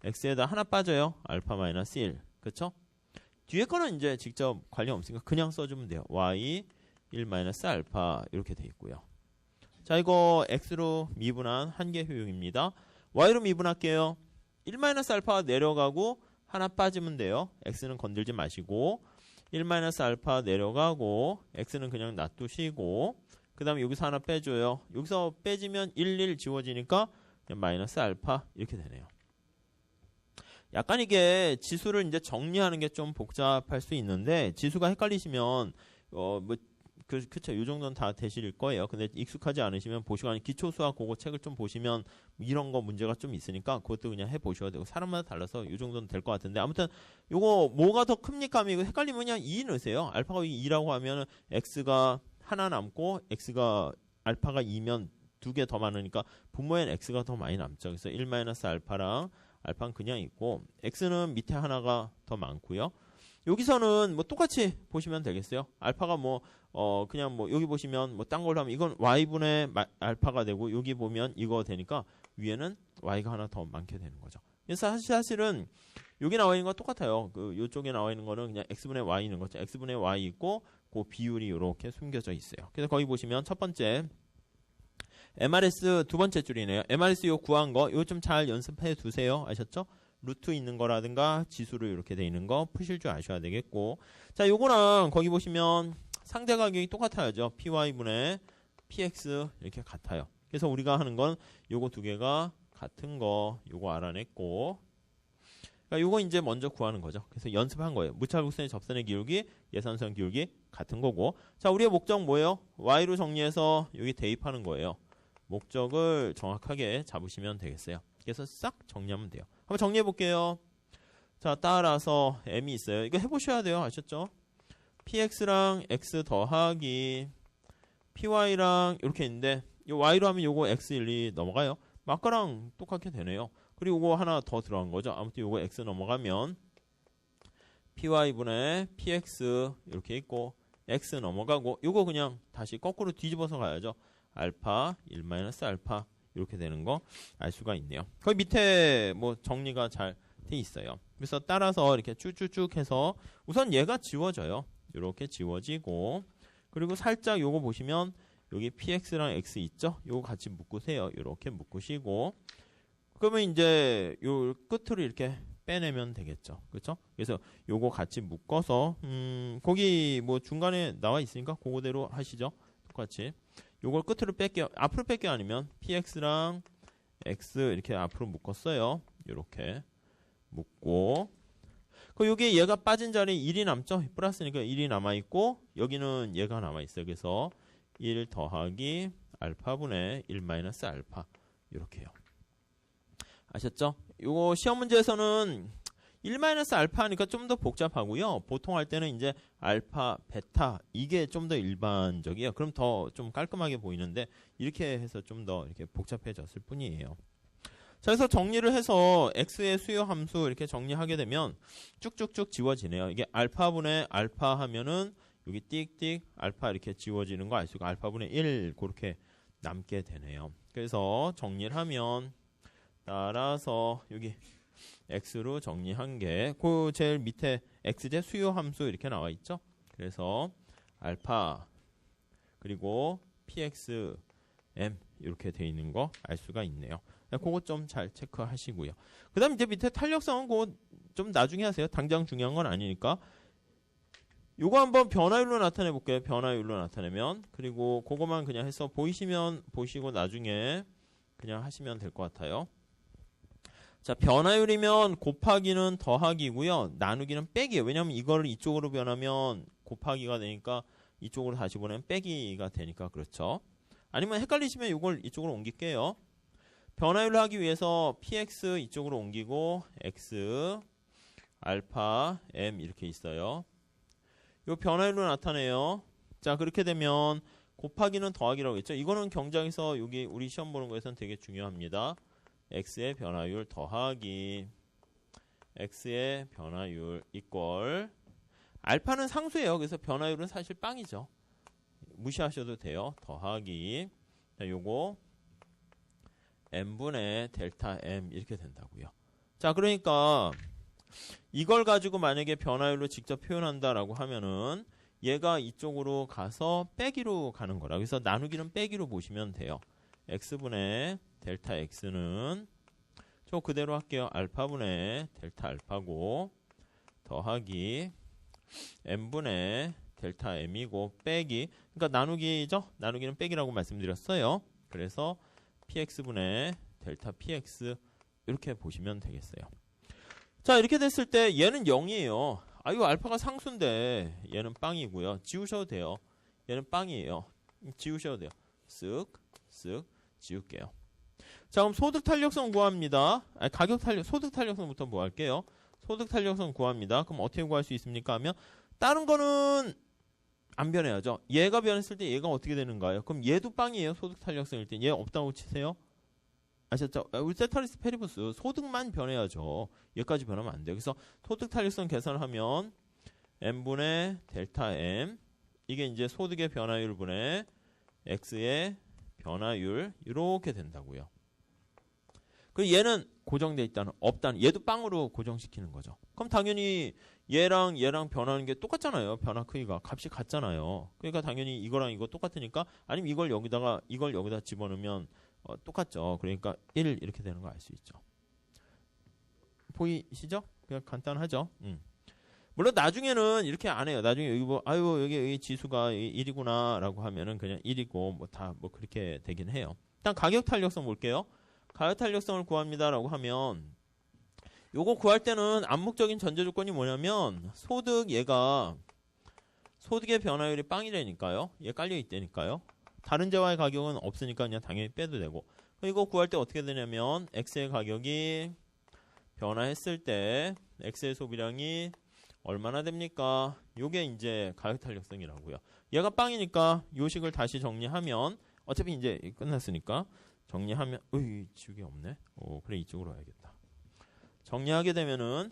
S1: x에다 하나 빠져요. 알파 마이너스 1. 그쵸? 뒤에 거는 이제 직접 관련 없으니까 그냥 써주면 돼요. y 1 마이너스 알파 이렇게 돼 있고요. 자, 이거 x로 미분한 한계 효용입니다. y로 미분할게요. 1 마이너스 알파가 내려가고 하나 빠지면 돼요. x는 건들지 마시고 1 마이너스 알파 내려가고 x는 그냥 놔두시고 그 다음에 여기서 하나 빼줘요. 여기서 빼지면 1 지워지니까 그냥 마이너스 알파 이렇게 되네요. 약간 이게 지수를 이제 정리하는 게 좀 복잡할 수 있는데 지수가 헷갈리시면 그쵸. 요 정도는 다 되실 거예요. 근데 익숙하지 않으시면 보시고 아니 기초 수학 그거 책을 좀 보시면 이런 거 문제가 좀 있으니까 그것도 그냥 해 보셔야 되고 사람마다 달라서 요 정도는 될 것 같은데 아무튼 요거 뭐가 더 큽니까? 하면 이거 헷갈리면 그냥 2 넣으세요. 알파가 2라고 하면 x가 하나 남고 x가 알파가 2면 두 개 더 많으니까 분모엔 x가 더 많이 남죠. 그래서 1-알파랑 알파는 그냥 있고 x는 밑에 하나가 더 많고요. 여기서는 뭐 똑같이 보시면 되겠어요. 알파가 그냥 여기 보시면 딴 걸로 하면 이건 y분의 알파가 되고 여기 보면 이거 되니까 위에는 y가 하나 더 많게 되는 거죠. 그래서 사실은 여기 나와 있는 거 똑같아요. 요쪽에 나와 있는 거는 그냥 x분의 y 있는 거죠. x분의 y 있고 그 비율이 이렇게 숨겨져 있어요. 그래서 거기 보시면 첫 번째 MRS 두 번째 줄이네요. MRS 요 구한 거 이거 좀 잘 연습해 두세요. 아셨죠? 루트 있는 거라든가 지수로 이렇게 돼 있는 거 푸실 줄 아셔야 되겠고 자, 요거랑 거기 보시면 상대 가격이 똑같아야죠. PY분의 PX 이렇게 같아요. 그래서 우리가 하는 건 요거 두 개가 같은 거 요거 알아냈고 그러니까 요거 이제 먼저 구하는 거죠. 그래서 연습한 거예요. 무차곡선의 접선의 기울기, 예산선 기울기 같은 거고 자, 우리의 목적 뭐예요? Y로 정리해서 여기 대입하는 거예요. 목적을 정확하게 잡으시면 되겠어요. 그래서 싹 정리하면 돼요. 한번 정리해 볼게요. 자, 따라서 m이 있어요. 이거 해보셔야 돼요. 아셨죠? px랑 x 더하기 py랑 이렇게 있는데 이 y로 하면 요거 x1, 2 넘어가요. 아까랑 똑같게 되네요. 그리고 요거 하나 더 들어간 거죠. 아무튼 요거 x 넘어가면 py분의 px 이렇게 있고 x 넘어가고 요거 그냥 다시 거꾸로 뒤집어서 가야죠. 알파 1-알파 이렇게 되는 거 알 수가 있네요. 거기 밑에 정리가 잘 돼 있어요. 그래서 따라서 이렇게 쭉쭉쭉 해서 우선 얘가 지워져요. 이렇게 지워지고 그리고 살짝 요거 보시면 여기 px랑 x 있죠? 요거 같이 묶으세요. 이렇게 묶으시고 그러면 이제 요 끝으로 이렇게 빼내면 되겠죠. 그렇죠? 그래서 요거 같이 묶어서 거기 중간에 나와 있으니까 그거대로 하시죠. 똑같이 요걸 끝으로 뺄게요. 앞으로 뺄게요. 아니면 px랑 x 이렇게 앞으로 묶었어요. 이렇게 묶고 그 여기에 얘가 빠진 자리에 1이 남죠? 플러스니까 1이 남아있고 여기는 얘가 남아있어요. 그래서 1 더하기 알파분의 1 마이너스 알파 이렇게요. 아셨죠? 요거 시험 문제에서는 1 마이너스 알파 하니까 좀 더 복잡하고요. 보통 할 때는 이제 알파, 베타 이게 좀 더 일반적이에요. 그럼 더 좀 깔끔하게 보이는데 이렇게 해서 좀 더 이렇게 복잡해졌을 뿐이에요. 자, 그래서 정리를 해서 x의 수요 함수 이렇게 정리하게 되면 쭉쭉쭉 지워지네요. 이게 알파분의 알파 하면은 여기 띡띡 알파 이렇게 지워지는 거 알 수 있고 알파분의 1 그렇게 남게 되네요. 그래서 정리를 하면 따라서 여기 x로 정리한 게 그 제일 밑에 x제 수요 함수 이렇게 나와 있죠. 그래서 알파 그리고 px m 이렇게 돼 있는 거 알 수가 있네요. 그거 좀 잘 체크하시고요. 그 다음 이제 밑에 탄력성은 그거 좀 나중에 하세요. 당장 중요한 건 아니니까. 요거 한번 변화율로 나타내 볼게요. 변화율로 나타내면. 그리고 그거만 그냥 해서 보이시면 보시고 나중에 그냥 하시면 될 것 같아요. 자, 변화율이면 곱하기는 더하기고요. 나누기는 빼기예요. 왜냐하면 이거를 이쪽으로 변하면 곱하기가 되니까 이쪽으로 다시 보내면 빼기가 되니까 그렇죠. 아니면 헷갈리시면 이걸 이쪽으로 옮길게요. 변화율을 하기 위해서 px 이쪽으로 옮기고 x 알파 m 이렇게 있어요. 이 변화율로 나타내요. 자, 그렇게 되면 곱하기는 더하기라고 했죠. 이거는 경장에서 여기 우리 시험 보는 거에서는 되게 중요합니다. x의 변화율 더하기 x의 변화율 이꼴 알파는 상수예요. 그래서 변화율은 사실 빵이죠. 무시하셔도 돼요. 더하기 자, 요거 m분의 델타 m 이렇게 된다고요. 자, 그러니까 이걸 가지고 만약에 변화율로 직접 표현한다라고 하면은 얘가 이쪽으로 가서 빼기로 가는 거라. 그래서 나누기는 빼기로 보시면 돼요. x분의 델타 x는 저 그대로 할게요. 알파분의 델타 알파고 더하기 m분의 델타 m이고 빼기 그러니까 나누기죠. 나누기는 빼기라고 말씀드렸어요. 그래서 px분의 델타 px 이렇게 보시면 되겠어요. 자, 이렇게 됐을 때 얘는 0이에요. 아, 이거 알파가 상수인데 얘는 빵이고요. 지우셔도 돼요. 얘는 빵이에요. 지우셔도 돼요. 쓱 지울게요. 자, 그럼 소득 탄력성 구합니다. 아니, 가격 탄력, 소득 탄력성부터 뭐 할게요. 소득 탄력성 구합니다. 그럼 어떻게 구할 수 있습니까? 하면 다른 거는 안 변해야죠. 얘가 변했을 때 얘가 어떻게 되는가요? 그럼 얘도 빵이에요. 소득 탄력성일 때. 얘 없다고 치세요. 아셨죠? 우리 세타리스 페리부스 소득만 변해야죠. 얘까지 변하면 안 돼요. 그래서 소득 탄력성 계산을 하면 m분의 델타 m 이게 이제 소득의 변화율 분의 x의 변화율 이렇게 된다고요. 그리고 얘는 고정돼 있다는 없다는 얘도 빵으로 고정시키는 거죠. 그럼 당연히 얘랑 변하는 게 똑같잖아요. 변화 크기가 값이 같잖아요. 그러니까 당연히 이거랑 이거 똑같으니까 아니면 이걸 여기다 집어넣으면 똑같죠. 그러니까 1 이렇게 되는 거 알 수 있죠. 보이시죠? 그냥 간단하죠. 물론 나중에는 이렇게 안 해요. 나중에 여기 뭐 여기 지수가 1이구나라고 하면은 그냥 1이고 뭐 다 뭐 그렇게 되긴 해요. 일단 가격 탄력성 볼게요. 가격 탄력성을 구합니다라고 하면 요거 구할 때는 암묵적인 전제 조건이 뭐냐면 얘가 소득의 변화율이 빵이라니까요. 얘 깔려 있다니까요. 다른 재화의 가격은 없으니까 그냥 당연히 빼도 되고. 이거 구할 때 어떻게 되냐면 x의 가격이 변화했을 때 x의 소비량이 얼마나 됩니까? 요게 이제 가격 탄력성이라고요. 얘가 빵이니까 요 식을 다시 정리하면 어차피 이제 끝났으니까 정리하면 지우개 없네. 그래 이쪽으로 와야겠다. 정리하게 되면은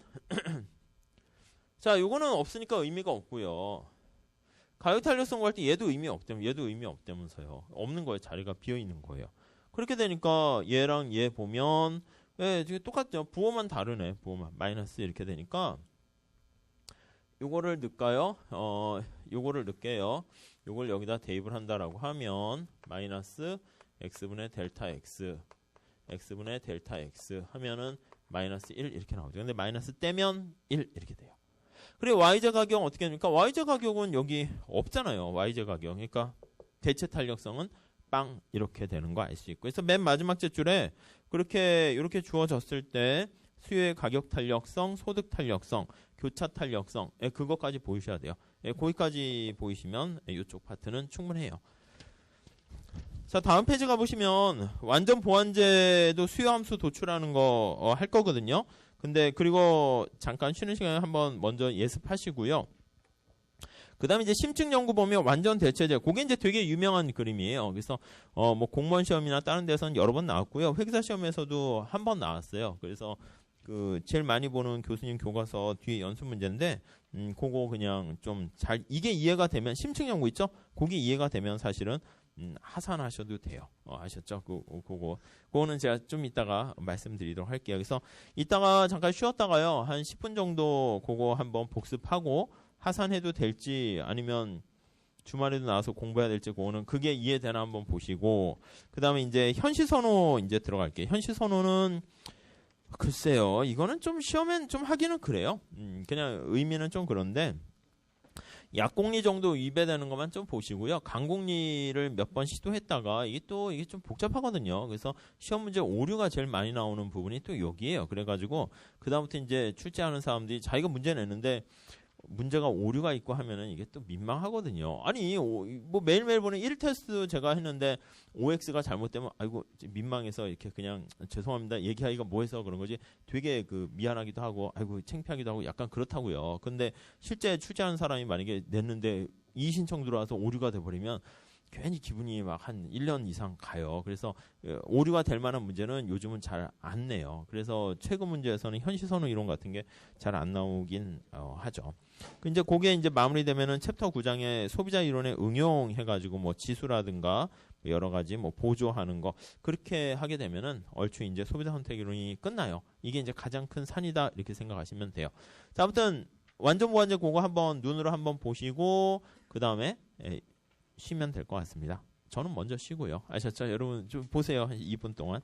S1: 자, 요거는 없으니까 의미가 없고요. 가격 탄력성 구할 때 얘도 의미 없다면서요. 없는 거예요. 자리가 비어 있는 거예요. 그렇게 되니까 얘랑 얘 보면 지금 똑같죠. 부호만 다르네. 부호만 마이너스 이렇게 되니까 요거를 넣을까요? 요거를 넣을게요. 요걸 여기다 대입을 한다라고 하면 마이너스 x분의 델타 x x분의 델타 x 하면은 마이너스 1 이렇게 나오죠. 근데 마이너스 떼면 1 이렇게 돼요. 그리고 yj 가격은 어떻게 됩니까? yj 가격은 여기 없잖아요. yj 가격. 그러니까 대체 탄력성은 빵 이렇게 되는 거 알 수 있고. 그래서 맨 마지막 째 줄에 이렇게 주어졌을 때 수요의 가격 탄력성, 소득 탄력성, 교차 탄력성, 그것까지 보이셔야 돼요. 거기까지 보이시면 이쪽 파트는 충분해요. 자, 다음 페이지 가보시면 완전 보완제도 수요 함수 도출하는 거 할 거거든요. 근데 그리고 잠깐 쉬는 시간에 한번 먼저 예습하시고요. 그 다음에 이제 심층 연구 보면 완전 대체제. 그게 이제 되게 유명한 그림이에요. 그래서, 뭐 공무원 시험이나 다른 데서는 여러 번 나왔고요. 회계사 시험에서도 한 번 나왔어요. 그래서 제일 많이 보는 교수님 교과서 뒤에 연습 문제인데, 그거 그냥 좀 이게 이해가 되면, 심층 연구 있죠? 그게 이해가 되면 사실은, 하산하셔도 돼요. 아셨죠? 그거는 제가 좀 이따가 말씀드리도록 할게요. 그래서 이따가 잠깐 쉬었다가요. 한 10분 정도 그거 한번 복습하고, 하산해도 될지 아니면 주말에도 나와서 공부해야 될지 그거는 그게 이해되나 한번 보시고 그 다음에 이제 현시선호 이제 들어갈게요. 현시선호는 글쎄요. 이거는 좀 시험엔 좀 하기는 그래요. 그냥 의미는 좀 그런데 약공리 정도 위배되는 것만 좀 보시고요. 강공리를 몇 번 시도했다가 이게 좀 복잡하거든요. 그래서 시험 문제 오류가 제일 많이 나오는 부분이 또 여기에요. 그래가지고 그 다음부터 이제 출제하는 사람들이 자기가 문제 내는데 문제가 오류가 있고 하면은 이게 또 민망하거든요. 아니, 뭐 매일매일 보는 1테스트 제가 했는데 OX가 잘못되면 아이고 민망해서 이렇게 그냥 죄송합니다. 얘기하기가 뭐해서 그런 거지. 되게 미안하기도 하고 아이고 창피하기도 하고 약간 그렇다고요. 근데 실제 출제하는 사람이 만약에 냈는데 이의신청 들어와서 오류가 돼버리면 괜히 기분이 막 한 1년 이상 가요. 그래서 오류가 될 만한 문제는 요즘은 잘 안 내요. 그래서 최근 문제에서는 현시선호 이론 같은 게 잘 안 나오긴 하죠. 이제 그게 이제 마무리되면은 챕터 9장에 소비자 이론에 응용해가지고 뭐 지수라든가 여러 가지 뭐 보조하는 거 그렇게 하게 되면은 얼추 이제 소비자 선택 이론이 끝나요. 이게 이제 가장 큰 산이다 이렇게 생각하시면 돼요. 자, 아무튼 완전 보완제 그거 한번 눈으로 한번 보시고 그 다음에 쉬면 될 것 같습니다. 저는 먼저 쉬고요. 아셨죠? 여러분 좀 보세요. 한 2분 동안.